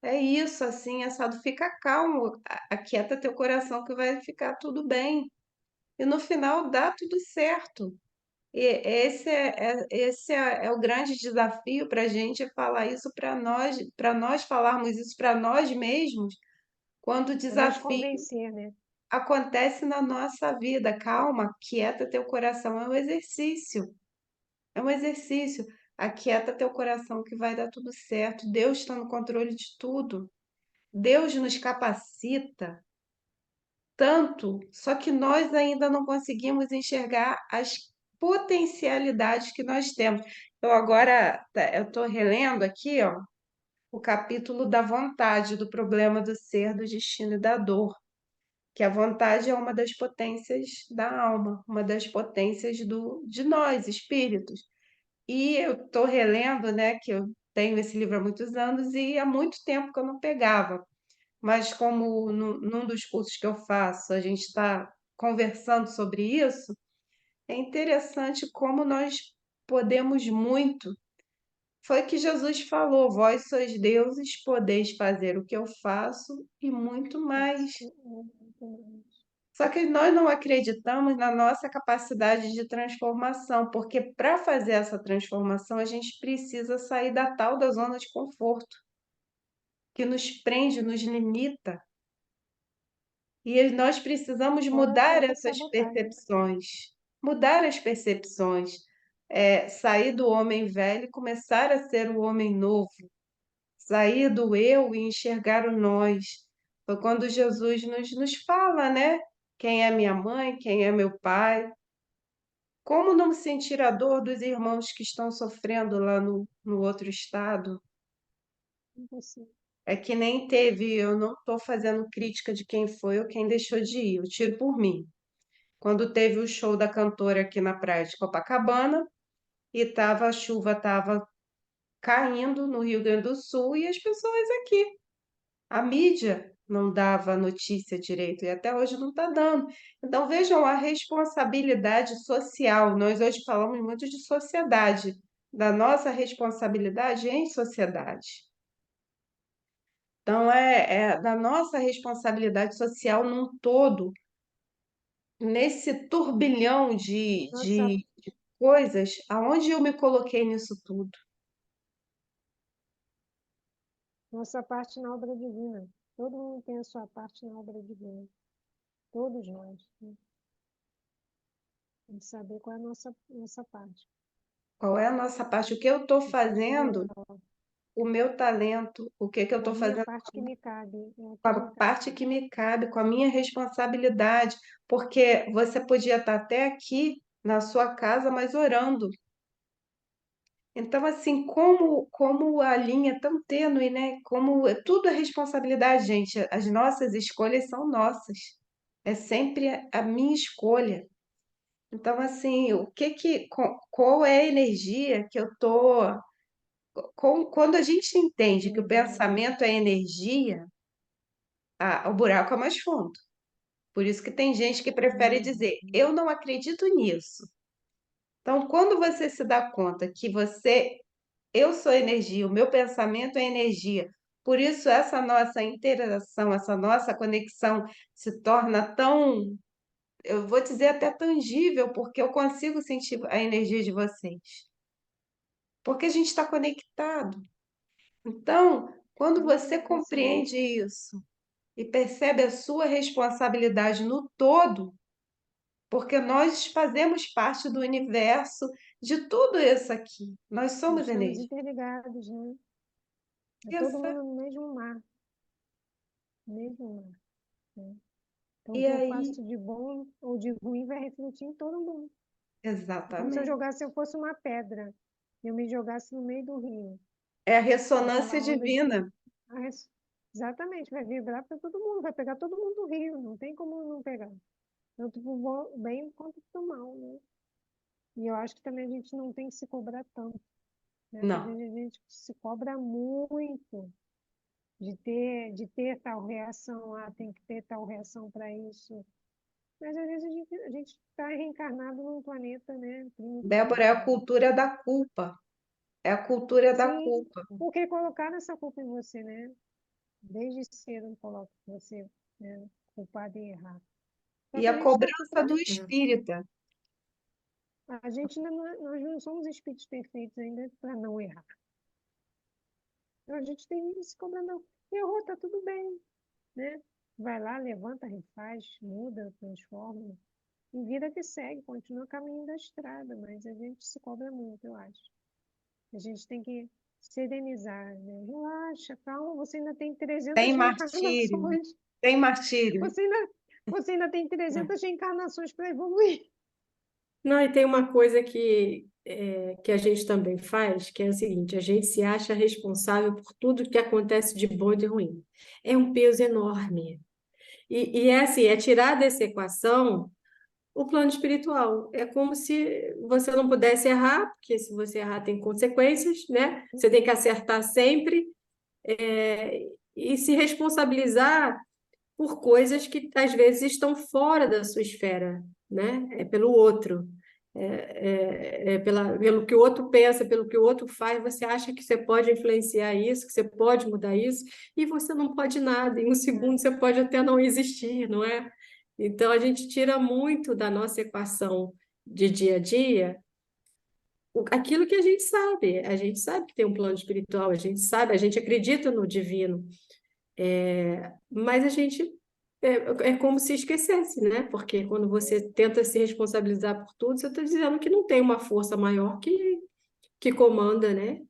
é isso, assim, assado, fica calmo, aquieta teu coração que vai ficar tudo bem. E no final dá tudo certo. E esse é o grande desafio para a gente, é falar isso para nós falarmos isso para nós mesmos, quando o Para nos desafio convencer, né? acontece na nossa vida. Calma, quieta teu coração, é um exercício. É um exercício. Aquieta teu coração que vai dar tudo certo. Deus está no controle de tudo. Deus nos capacita tanto, só que nós ainda não conseguimos enxergar as potencialidades que nós temos. Eu agora, eu estou relendo aqui, ó, o capítulo da vontade, do problema do ser, do destino e da dor, que a vontade é uma das potências da alma, uma das potências de nós, espíritos. E eu estou relendo, né, que eu tenho esse livro há muitos anos e há muito tempo que eu não pegava. Mas como num dos cursos que eu faço, a gente está conversando sobre isso, é interessante como nós podemos muito. Foi que Jesus falou: Vós sois deuses, podeis fazer o que eu faço e muito mais. Só que nós não acreditamos na nossa capacidade de transformação, porque para fazer essa transformação a gente precisa sair da tal da zona de conforto, que nos prende, nos limita. E nós precisamos Fora a mudar própria essas sabotagem. percepções, mudar as percepções, sair do homem velho e começar a ser o homem novo, sair do eu e enxergar o nós. Foi quando Jesus nos fala, né? Quem é minha mãe, quem é meu pai. Como não sentir a dor dos irmãos que estão sofrendo lá no outro estado? Você. É que nem teve, eu não estou fazendo crítica de quem foi ou quem deixou de ir, eu tiro por mim. Quando teve o show da cantora aqui na praia de Copacabana, e a chuva estava caindo no Rio Grande do Sul e as pessoas aqui A mídia não dava notícia direito e até hoje não está dando. Então, vejam a responsabilidade social. Nós hoje falamos muito de sociedade, da nossa responsabilidade em sociedade. Então, é da nossa responsabilidade social num todo, nesse turbilhão Nossa, de coisas, aonde eu me coloquei nisso tudo? nossa parte na obra divina. Todo mundo tem a sua parte na obra divina. Todos nós, né? Tem que saber qual é a nossa parte. Qual é a nossa parte? O que eu estou E fazer fazendo? melhor. O meu talento? O que que eu É a estou minha fazendo parte que me cabe, é a com que a me cabe. parte que me cabe, com a minha responsabilidade? Porque você podia estar até aqui na sua casa, mas orando. Então, assim, como a linha é tão tênue, né? Como tudo é responsabilidade, gente. As nossas escolhas são nossas. É sempre a minha escolha. Então, assim, qual é a energia que eu tô quando a gente entende que o Uhum. pensamento é energia, o buraco é mais fundo. Por isso que tem gente que prefere dizer, Uhum. eu não acredito nisso. Então, quando você se dá conta que eu sou energia, o meu pensamento é energia, por isso essa nossa interação, essa nossa conexão se torna tão, eu vou dizer até tangível, porque eu consigo sentir a energia de vocês. Porque a gente está conectado. Então, quando você compreende Excelente. isso e percebe a sua responsabilidade no todo, porque nós fazemos parte do universo de tudo isso aqui. Nós Nós somos estamos energia. interligados, né? É todo Essa- mundo no mesmo mar, mesmo mar, né? Então, o E que eu aí, faço de bom ou de ruim vai refletir em todo mundo. É como se eu exatamente. jogasse, se eu fosse uma pedra, eu me jogasse no meio do rio. É a ressonância Aquela onda de... divina. a exatamente, vai vibrar para todo mundo, vai pegar todo mundo do rio, não tem como não pegar. Tanto pro bem quanto pro mal, né? E eu acho que também a gente não tem que se cobrar tanto, né? Porque às Não, vezes a gente se cobra muito de ter tal reação, tem que ter tal reação para isso. Mas às vezes a gente está reencarnado num planeta, né, Débora, é primitivo, a né? cultura da culpa. É a cultura da Sim, culpa. porque colocaram essa culpa em você, né? Desde cedo colocam você, né, culpado em errar. Só E que a a gente está cobrança do pronto. espírita. A gente ainda não, nós não somos espíritos perfeitos ainda para não errar. Então a gente tem que se cobrar, não. Errou, tá tudo bem, né? Vai lá, levanta, refaz, muda, transforma. E vida que segue, continua o caminho da estrada, mas a gente se cobra muito, eu acho. A gente tem que serenizar, né? Relaxa, calma, você ainda tem Tem 300 martírio. reencarnações. Tem martírio. Você ainda, você ainda tem 300 reencarnações para evoluir. Não, e tem uma coisa que a gente também faz, que é o seguinte, a gente se acha responsável por tudo que acontece de bom e de ruim. É um peso enorme. E é assim, é tirar dessa equação o plano espiritual. É como se você não pudesse errar, porque se você errar tem consequências, né? Você tem que acertar sempre, e se responsabilizar por coisas que às vezes estão fora da sua esfera, né? É pelo outro. Pelo que o outro pensa, pelo que o outro faz, você acha que você pode influenciar isso, que você pode mudar isso, e você não pode nada. Em um segundo você pode até não existir, não é? Então a gente tira muito da nossa equação de dia a dia aquilo que a gente sabe. A gente sabe que tem um plano espiritual, a gente sabe, a gente acredita no divino. Mas a gente é como se esquecesse, né? Porque quando você tenta se responsabilizar por tudo, você está dizendo que não tem uma força maior que comanda, né?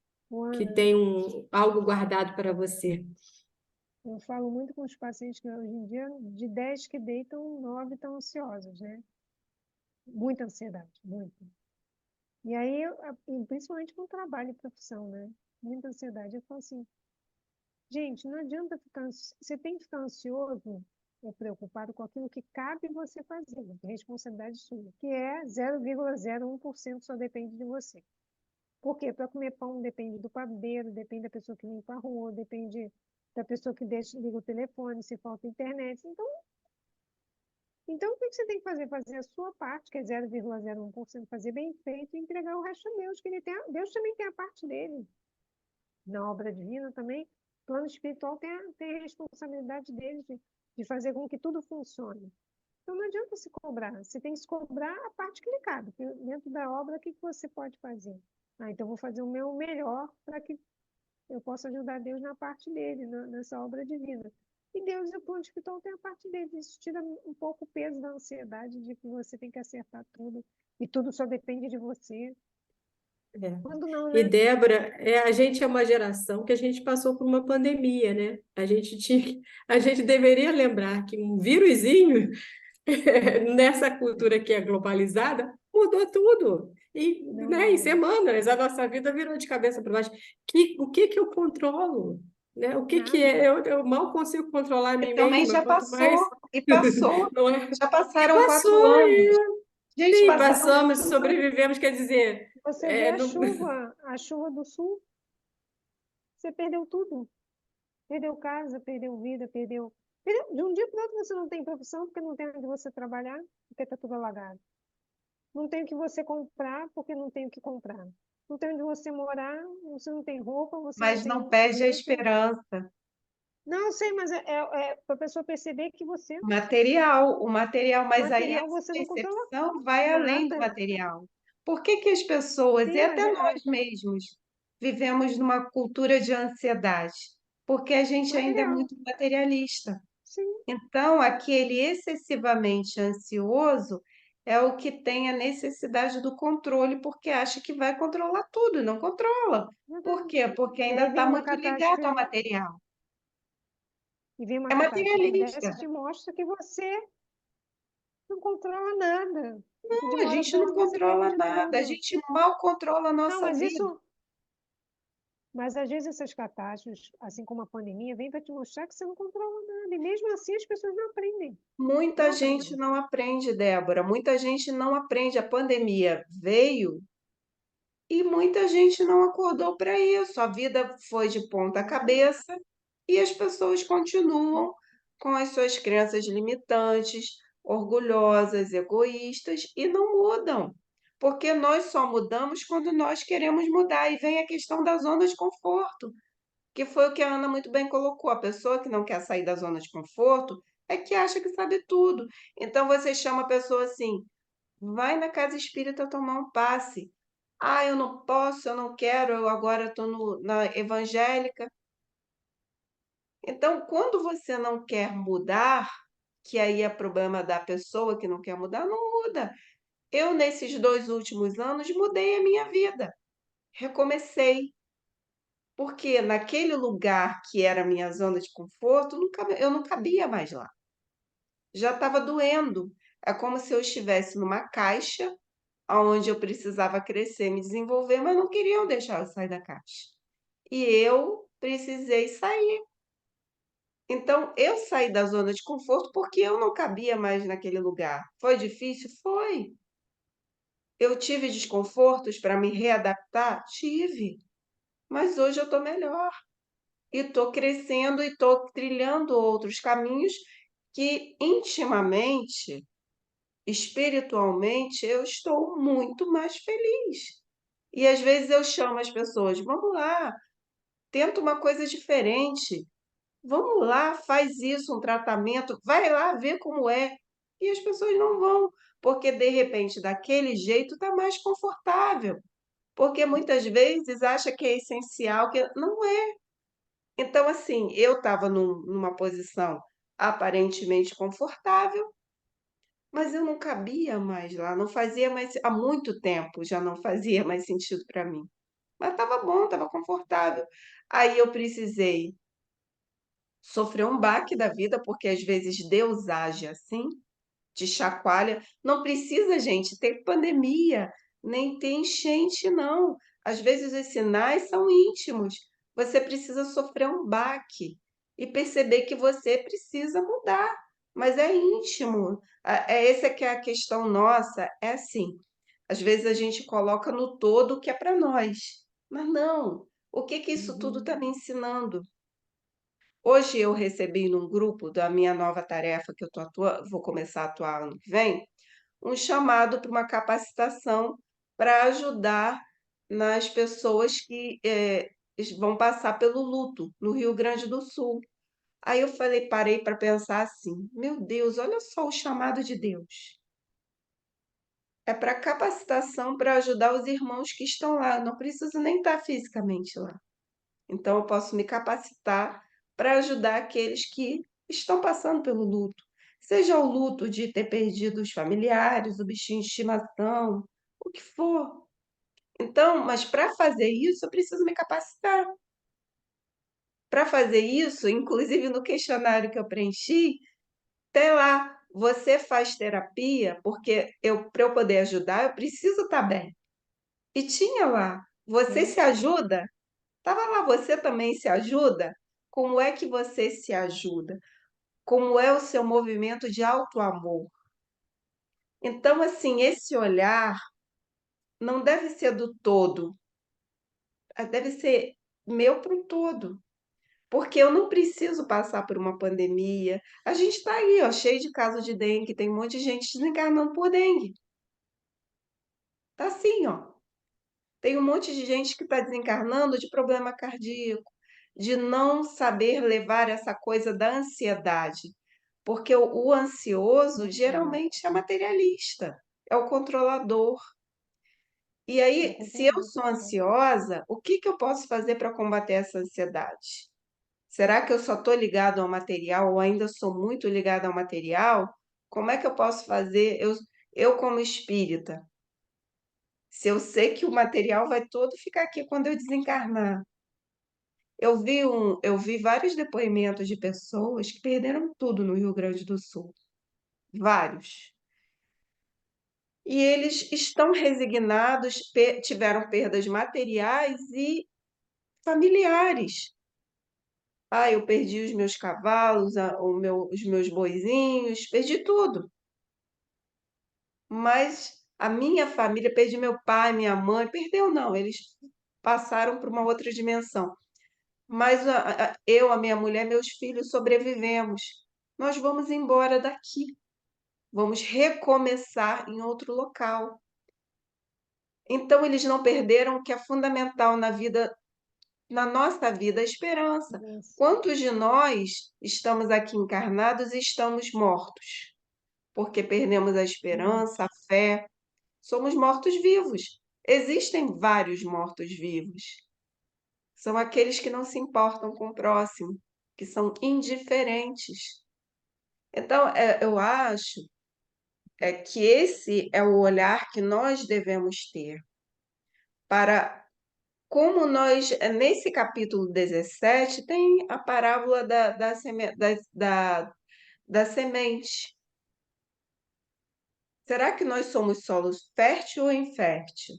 Que tem algo guardado para você. Eu falo muito com os pacientes que hoje em dia, de 10 que deitam, 9 estão ansiosos, né? Muita ansiedade, muita. E aí, e principalmente com trabalho e profissão, né? Muita ansiedade. Eu falo assim, gente, não adianta ficar, você tem que ficar ansioso ou preocupado com aquilo que cabe você fazer, responsabilidade sua, que é 0,01% só depende de você. Por quê? Para comer pão depende do padeiro, depende da pessoa que limpa a rua, depende. da pessoa que liga o telefone, se falta internet. Então, o que você tem que fazer? Fazer a sua parte, que é 0,01%, fazer bem feito e entregar o resto a Deus, que Deus também tem a parte dele. Na obra divina também, o plano espiritual tem a responsabilidade dele de fazer com que tudo funcione. Então, não adianta se cobrar, você tem que se cobrar a parte que lhe cabe, porque dentro da obra, o que você pode fazer? Então, vou fazer o meu melhor para que eu possa ajudar Deus na parte dele, nessa obra divina. E Deus e o plano espiritual tem a parte dele. Isso tira um pouco o peso da ansiedade de que você tem que acertar tudo e tudo só depende de você. É. Quando não, E né? Débora, a gente é uma geração que a gente passou por uma pandemia, né? A gente deveria lembrar que um vírusinho nessa cultura que é globalizada mudou tudo. E, Não né, em muda. semanas a nossa vida virou de cabeça para baixo. O que que eu controlo? Né? O que que Nada. é? Eu mal consigo controlar a E mim também mesma, já quanto mais passou, e passou. não é? Já E passaram 4 passou, anos. Gente, sim, passaram passamos, 4 anos. sobrevivemos, quer dizer, Você vê é, não- a chuva do sul, você perdeu tudo. Perdeu casa, perdeu vida, de um dia para o outro você não tem profissão porque não tem onde você trabalhar, porque está tudo alagado. Não tem o que você comprar porque não tem o que comprar. Não tem onde você morar, você não tem roupa, você não Mas não tem perde a leito. esperança. Não, eu sei, mas é para a pessoa perceber que você, O material, mas aí material, essa você não controla percepção vai além do nada. material. Por que que as pessoas, e Sim, até nós mesmos, vivemos numa cultura de ansiedade? Porque a gente ainda é material, muito materialista. sim. Então, aquele excessivamente ansioso é o que tem a necessidade do controle, porque acha que vai controlar tudo, e não controla. Por quê? Porque E ainda aí está vem uma muito ligado ao catástrofe, material. e vem uma É catástrofe materialista. dessa e te mostra que você não controla nada. Que de Não, a uma hora gente para não outra você controla perde nada, a tudo. gente mal controla a Não, nossa mas vida. isso, mas às vezes essas catástrofes, assim como a pandemia, vem para te mostrar que você não controla nada. E mesmo assim as pessoas não aprendem. Não Muita gente aprendem. não aprende, Débora, muita gente não aprende. A pandemia veio e muita gente não acordou para isso. A vida foi de ponta cabeça e as pessoas continuam com as suas crenças limitantes, orgulhosas, egoístas e não mudam. Porque nós só mudamos quando nós queremos mudar. E vem a questão da zona de conforto, que foi o que a Ana muito bem colocou. A pessoa que não quer sair da zona de conforto é que acha que sabe tudo. Então você chama a pessoa assim: vai na casa espírita tomar um passe. Ah, eu não posso, eu não quero, eu agora estou na evangélica. Então, quando você não quer mudar, que aí é problema da pessoa que não quer mudar, não muda. Eu, nesses 2 últimos anos, mudei a minha vida, recomecei, porque naquele lugar que era a minha zona de conforto, eu não cabia mais lá. Já estava doendo. É como se eu estivesse numa caixa onde eu precisava crescer, me desenvolver, mas não queriam deixar eu sair da caixa. E eu precisei sair. Então, eu saí da zona de conforto porque eu não cabia mais naquele lugar. Foi difícil? Foi. Eu tive desconfortos para me readaptar? Tive. Mas hoje eu estou melhor. E estou crescendo e estou trilhando outros caminhos que intimamente, espiritualmente, eu estou muito mais feliz. E às vezes eu chamo as pessoas, vamos lá, tenta uma coisa diferente. Vamos lá, faz isso, um tratamento, vai lá ver como é. E as pessoas não vão, porque de repente, daquele jeito, está mais confortável. Porque muitas vezes acha que é essencial, que não é. Então, assim, eu estava numa posição aparentemente confortável, mas eu não cabia mais lá, não fazia mais, há muito tempo já não fazia mais sentido para mim. Mas estava bom, estava confortável. Aí eu precisei sofrer um baque da vida, porque às vezes Deus age assim, te chacoalha. Não precisa, gente, ter pandemia, nem ter enchente, não. Às vezes os sinais são íntimos. Você precisa sofrer um baque e perceber que você precisa mudar, mas é íntimo. Essa que é a questão nossa, é assim. Às vezes a gente coloca no todo o que é para nós, mas não. O que que isso tudo Uhum. está me ensinando? Hoje eu recebi num grupo da minha nova tarefa que eu vou começar a atuar ano que vem, um chamado para uma capacitação para ajudar nas pessoas que vão passar pelo luto no Rio Grande do Sul. Aí eu falei, parei para pensar assim, meu Deus, olha só o chamado de Deus. É para capacitação para ajudar os irmãos que estão lá. Eu não preciso nem estar fisicamente lá. Então, eu posso me capacitar para ajudar aqueles que estão passando pelo luto. Seja o luto de ter perdido os familiares, o bichinho de estimação, o que for. Então, mas para fazer isso, eu preciso me capacitar. Para fazer isso, inclusive no questionário que eu preenchi, tem lá, você faz terapia, porque para eu poder ajudar, eu preciso estar bem. E tinha lá, você se ajuda? Estava lá, você também se ajuda? Como é que você se ajuda? Como é o seu movimento de auto-amor? Então, assim, esse olhar não deve ser do todo, deve ser meu para o todo. Porque eu não preciso passar por uma pandemia. A gente está aí, ó, cheio de casos de dengue, tem um monte de gente desencarnando por dengue. Tá assim, ó. Tem um monte de gente que está desencarnando de problema cardíaco, de não saber levar essa coisa da ansiedade. Porque o ansioso geralmente é materialista, é o controlador. E aí, se eu sou ansiosa, o que que eu posso fazer para combater essa ansiedade? Será que eu só estou ligado ao material ou ainda sou muito ligado ao material? Como é que eu posso fazer? Eu como espírita, se eu sei que o material vai todo ficar aqui quando eu desencarnar. Eu vi vários depoimentos de pessoas que perderam tudo no Rio Grande do Sul. Vários. E eles estão resignados, tiveram perdas materiais e familiares. Ah, eu perdi os meus cavalos, os meus boizinhos, perdi tudo. Mas a minha família, perdi meu pai, minha mãe, perdeu não, eles passaram para uma outra dimensão. Mas eu, a minha mulher, meus filhos sobrevivemos. Nós vamos embora daqui, vamos recomeçar em outro local. Então, eles não perderam o que é fundamental na vida, na nossa vida, a esperança. Quantos de nós estamos aqui encarnados e estamos mortos? Porque perdemos a esperança, a fé. Somos mortos-vivos. Existem vários mortos-vivos. São aqueles que não se importam com o próximo, que são indiferentes. Então, eu acho que esse é o olhar que nós devemos ter para como nós, nesse capítulo 17, tem a parábola da semente. Será que nós somos solos fértil ou infértil?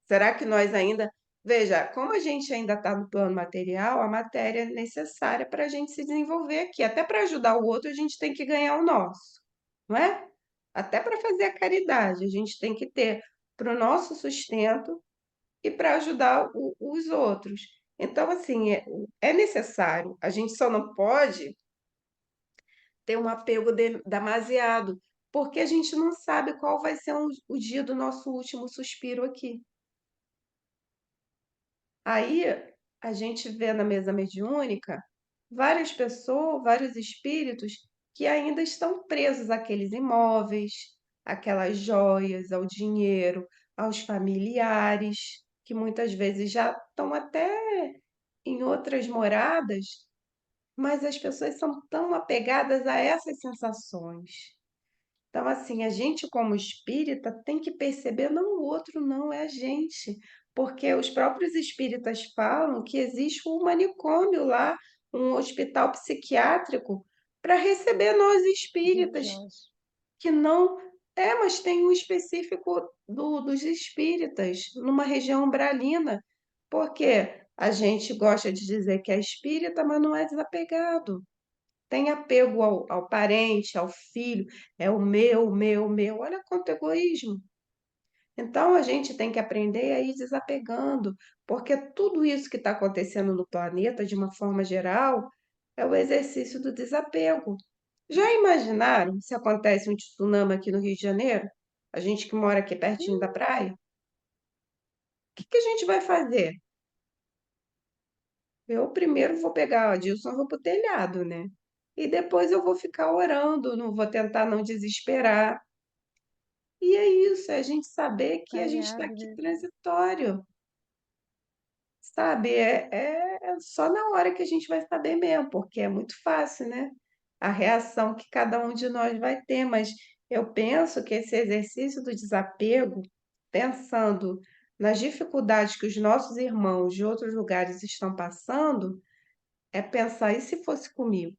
Será que nós ainda. Veja, como a gente ainda está no plano material, a matéria é necessária para a gente se desenvolver aqui. Até para ajudar o outro, a gente tem que ganhar o nosso, não é? Até para fazer a caridade, a gente tem que ter para o nosso sustento e para ajudar os outros. Então, assim, é necessário. A gente só não pode ter um apego demasiado, porque a gente não sabe qual vai ser o dia do nosso último suspiro aqui. Aí a gente vê na mesa mediúnica várias pessoas, vários espíritos que ainda estão presos àqueles imóveis, aquelas joias, ao dinheiro, aos familiares, que muitas vezes já estão até em outras moradas, mas as pessoas são tão apegadas a essas sensações. Então, assim, a gente como espírita tem que perceber não o outro, não, é a gente. Porque os próprios espíritas falam que existe um manicômio lá, um hospital psiquiátrico, para receber nós espíritas, que não. É, mas tem um específico dos espíritas, numa região umbralina. Porque a gente gosta de dizer que é espírita, mas não é desapegado. Tem apego ao parente, ao filho, é o meu. Olha quanto egoísmo. Então, a gente tem que aprender a ir desapegando, porque tudo isso que está acontecendo no planeta, de uma forma geral, É o exercício do desapego. Já imaginaram se acontece um tsunami aqui no Rio de Janeiro? A gente que mora aqui pertinho da praia? O que que a gente vai fazer? Eu primeiro vou pegar a Dilson, eu vou pro telhado, né? E depois eu vou ficar orando, não vou tentar não desesperar. E é isso, é a gente saber que a gente está Variado, aqui né? transitório, sabe? É só na hora que a gente vai saber mesmo, porque é muito fácil, né? A reação que cada um de nós vai ter, mas eu penso que esse exercício do desapego, pensando nas dificuldades que os nossos irmãos de outros lugares estão passando, é pensar, e se fosse comigo?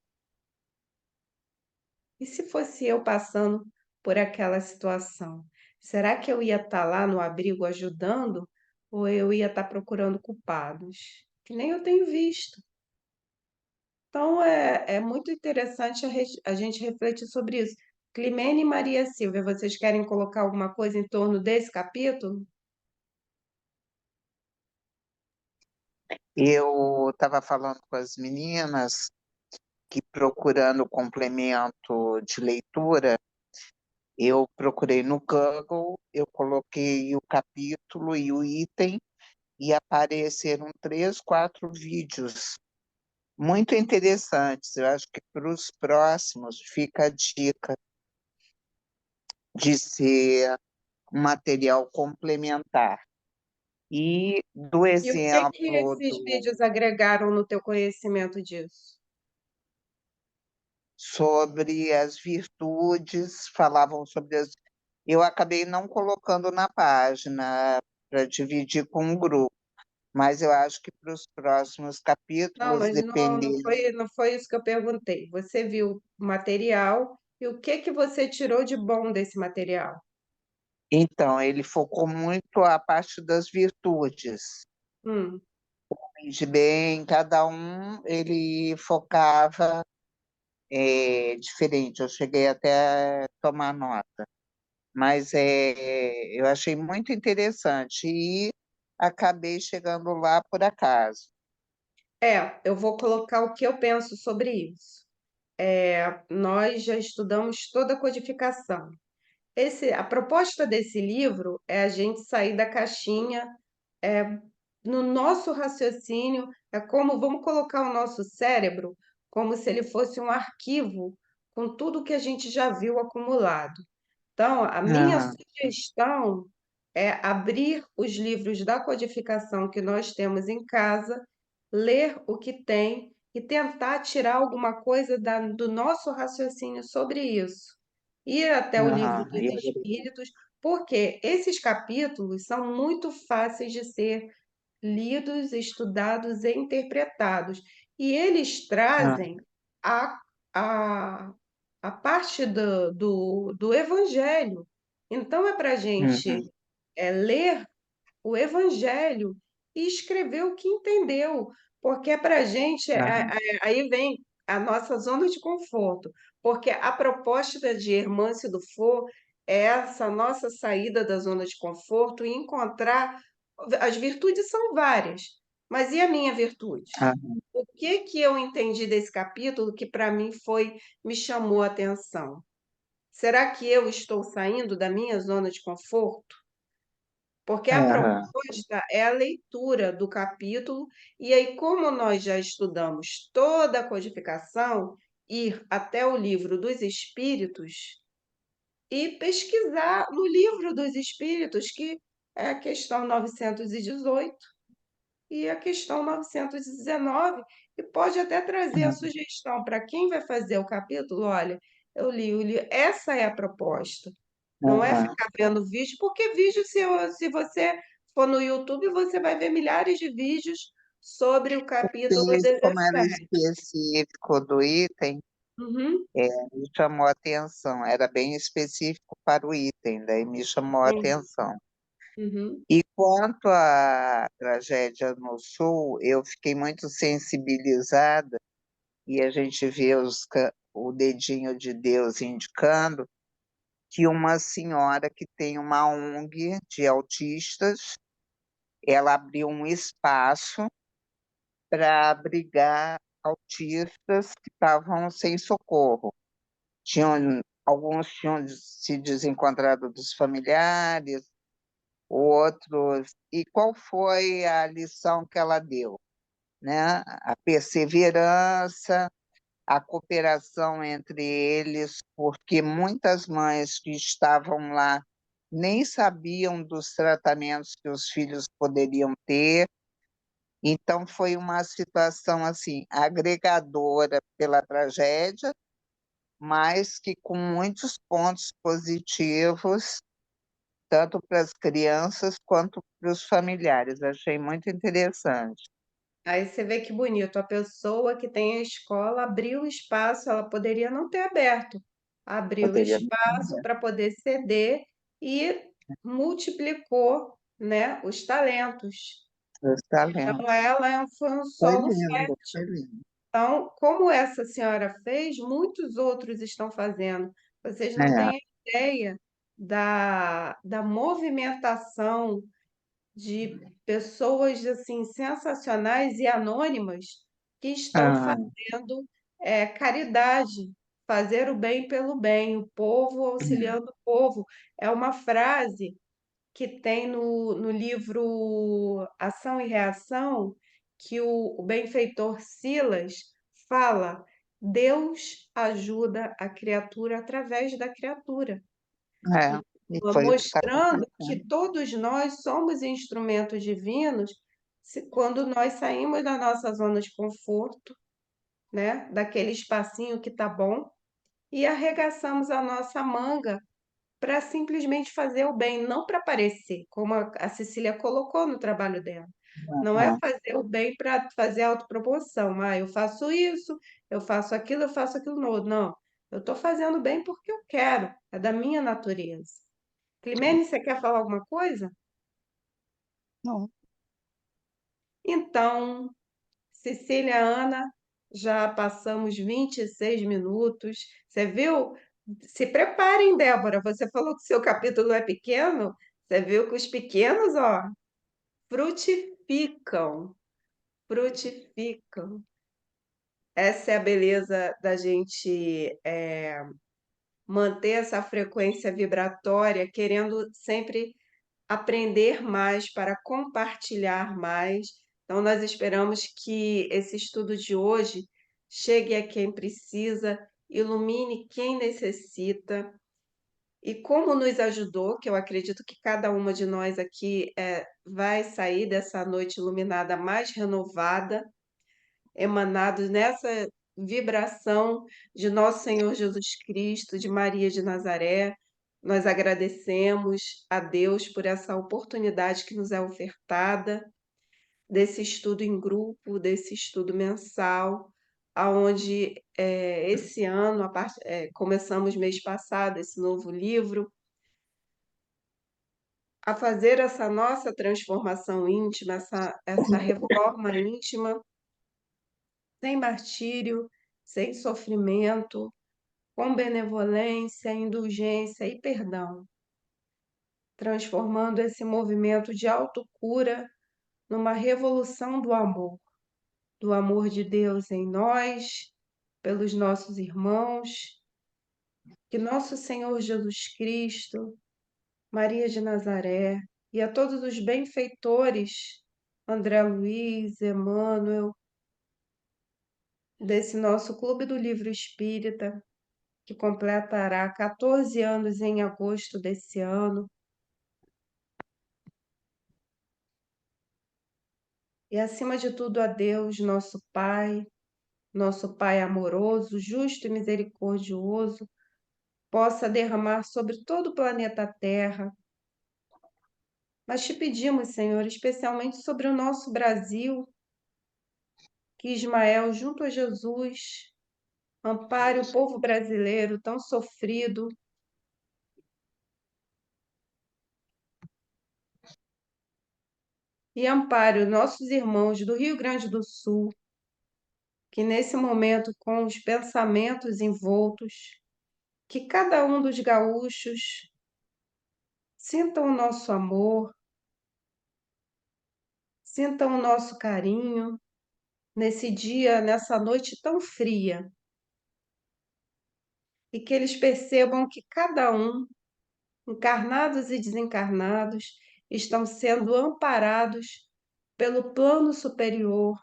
E se fosse eu passando por aquela situação? Será que eu ia estar lá no abrigo ajudando ou eu ia estar procurando culpados? Que nem eu tenho visto. Então, é muito interessante a gente refletir sobre isso. Climene e Maria Silvia, vocês querem colocar alguma coisa em torno desse capítulo? Eu estava falando com as meninas que procurando complemento de leitura, eu procurei no Google, eu coloquei o capítulo e o item e apareceram 3, 4 vídeos muito interessantes. Eu acho que para os próximos fica a dica de ser um material complementar. E do E o que que exemplo esses vídeos agregaram no teu conhecimento disso? sobre as virtudes, falavam sobre as. Eu acabei não colocando na página para dividir com o grupo, mas eu acho que para os próximos Não, capítulos, mas não dependendo. foi, não foi isso que eu perguntei. Você viu o material e o que que você tirou de bom desse material? Então, ele focou muito a parte das virtudes. Hum. De bem, cada um ele focava diferente. Eu cheguei até a tomar nota. Mas eu achei muito interessante e acabei chegando lá por acaso. Eu vou colocar o que eu penso sobre isso. Nós já estudamos toda a codificação. A proposta desse livro é a gente sair da caixinha, é, no nosso raciocínio, é como vamos colocar o nosso cérebro como se ele fosse um arquivo com tudo que a gente já viu acumulado. Então, a minha Aham, sugestão é abrir os livros da codificação que nós temos em casa, ler o que tem e tentar tirar alguma coisa do nosso raciocínio sobre isso. Ir até o livro aham. dos Espíritos, porque esses capítulos são muito fáceis de ser lidos, estudados e interpretados. E eles Ah, trazem a, a, a parte do Evangelho. Então, é para a gente uhum, ler o Evangelho e escrever o que entendeu, porque é para a gente, aham, aí vem a nossa zona de conforto, porque a proposta de Hermâncio Dufour é essa nossa saída da zona de conforto e encontrar. As virtudes são várias, mas e a minha virtude? aham, O que que eu entendi desse capítulo que para mim me chamou a atenção? Será que eu estou saindo da minha zona de conforto? Porque a aham, proposta é a leitura do capítulo, e aí, como nós já estudamos toda a codificação, ir até o livro dos Espíritos e pesquisar no livro dos Espíritos, que é a questão 918 e a questão 919, e pode até trazer a sugestão para quem vai fazer o capítulo. Olha, eu li, essa é a proposta. Não é aham. ficar vendo vídeo, porque vídeo, se você for no YouTube, você vai ver milhares de vídeos sobre o capítulo Esse, como era 17. específico do item, Uhum, me chamou a atenção. Era bem específico para o item, daí me chamou a sim, atenção. uhum, E quanto à tragédia no Sul, eu fiquei muito sensibilizada e a gente vê o dedinho de Deus indicando que uma senhora que tem uma ONG de autistas, ela abriu um espaço para abrigar autistas que estavam sem socorro. Alguns tinham se desencontrado dos familiares, outros. E qual foi a lição que ela deu, né? A perseverança, a cooperação entre eles, porque muitas mães que estavam lá nem sabiam dos tratamentos que os filhos poderiam ter. Então, foi uma situação assim, agregadora pela tragédia, mas que com muitos pontos positivos, tanto para as crianças quanto para os familiares. Achei muito interessante. Aí você vê que bonito, a pessoa que tem a escola abriu o espaço, ela poderia não ter aberto, abriu Poderia espaço para poder ceder e multiplicou, né, os talentos. os Então, talentos. foi um Foi solo lindo, fértil. foi lindo. Então, como essa senhora fez, muitos outros estão fazendo. Vocês não É, têm ideia da movimentação de pessoas assim sensacionais e anônimas que estão ah, fazendo caridade, fazer o bem pelo bem, o povo auxiliando o povo. É uma frase que tem no livro Ação e Reação, que o benfeitor Silas fala: Deus ajuda a criatura através da criatura, é, e foi o que está mostrando que acontecendo. todos nós somos instrumentos divinos quando nós saímos da nossa zona de conforto, né, daquele espacinho que tá bom, e arregaçamos a nossa manga para simplesmente fazer o bem, não para aparecer, como a Cecília colocou no trabalho dela. Não é Ah, fazer o bem para fazer autopromoção. Ah, eu faço isso, eu faço aquilo no outro. Não, eu estou fazendo bem porque eu quero, é da minha natureza. Climene, você quer falar alguma coisa? não, Então, Cecília, Ana, já passamos 26 minutos. Você viu? Se preparem, Débora. Você falou que seu capítulo é pequeno. Você viu que os pequenos, ó, frutificam, frutificam. Essa é a beleza da gente manter essa frequência vibratória, querendo sempre aprender mais, para compartilhar mais. Então, nós esperamos que esse estudo de hoje chegue a quem precisa, ilumine quem necessita. E como nos ajudou, que eu acredito que cada uma de nós aqui vai sair dessa noite iluminada mais renovada, emanados nessa vibração de nosso Senhor Jesus Cristo, de Maria de Nazaré. Nós agradecemos a Deus por essa oportunidade que nos é ofertada, desse estudo em grupo, desse estudo mensal, aonde esse ano, começamos mês passado esse novo livro, a fazer essa nossa transformação íntima, essa reforma íntima, sem martírio, sem sofrimento, com benevolência, indulgência e perdão, transformando esse movimento de autocura numa revolução do amor de Deus em nós, pelos nossos irmãos, que nosso Senhor Jesus Cristo, Maria de Nazaré e a todos os benfeitores, André Luiz, Emmanuel, desse nosso Clube do Livro Espírita, que completará 14 anos em agosto desse ano. E, acima de tudo, a Deus, nosso Pai amoroso, justo e misericordioso, possa derramar sobre todo o planeta Terra. Mas te pedimos, Senhor, especialmente sobre o nosso Brasil, que Ismael, junto a Jesus, ampare o povo brasileiro tão sofrido, e ampare os nossos irmãos do Rio Grande do Sul, que nesse momento, com os pensamentos envoltos, que cada um dos gaúchos sintam o nosso amor, sintam o nosso carinho, nesse dia, nessa noite tão fria, e que eles percebam que cada um, encarnados e desencarnados, estão sendo amparados pelo plano superior,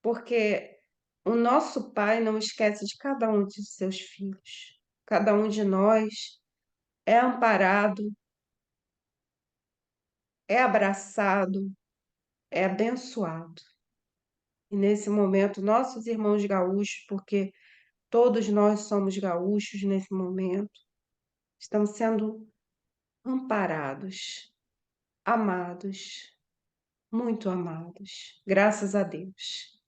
porque o nosso Pai não esquece de cada um de seus filhos. Cada um de nós é amparado, é abraçado, é abençoado. E nesse momento, nossos irmãos gaúchos, porque todos nós somos gaúchos nesse momento, estão sendo amparados, amados, muito amados. Graças a Deus.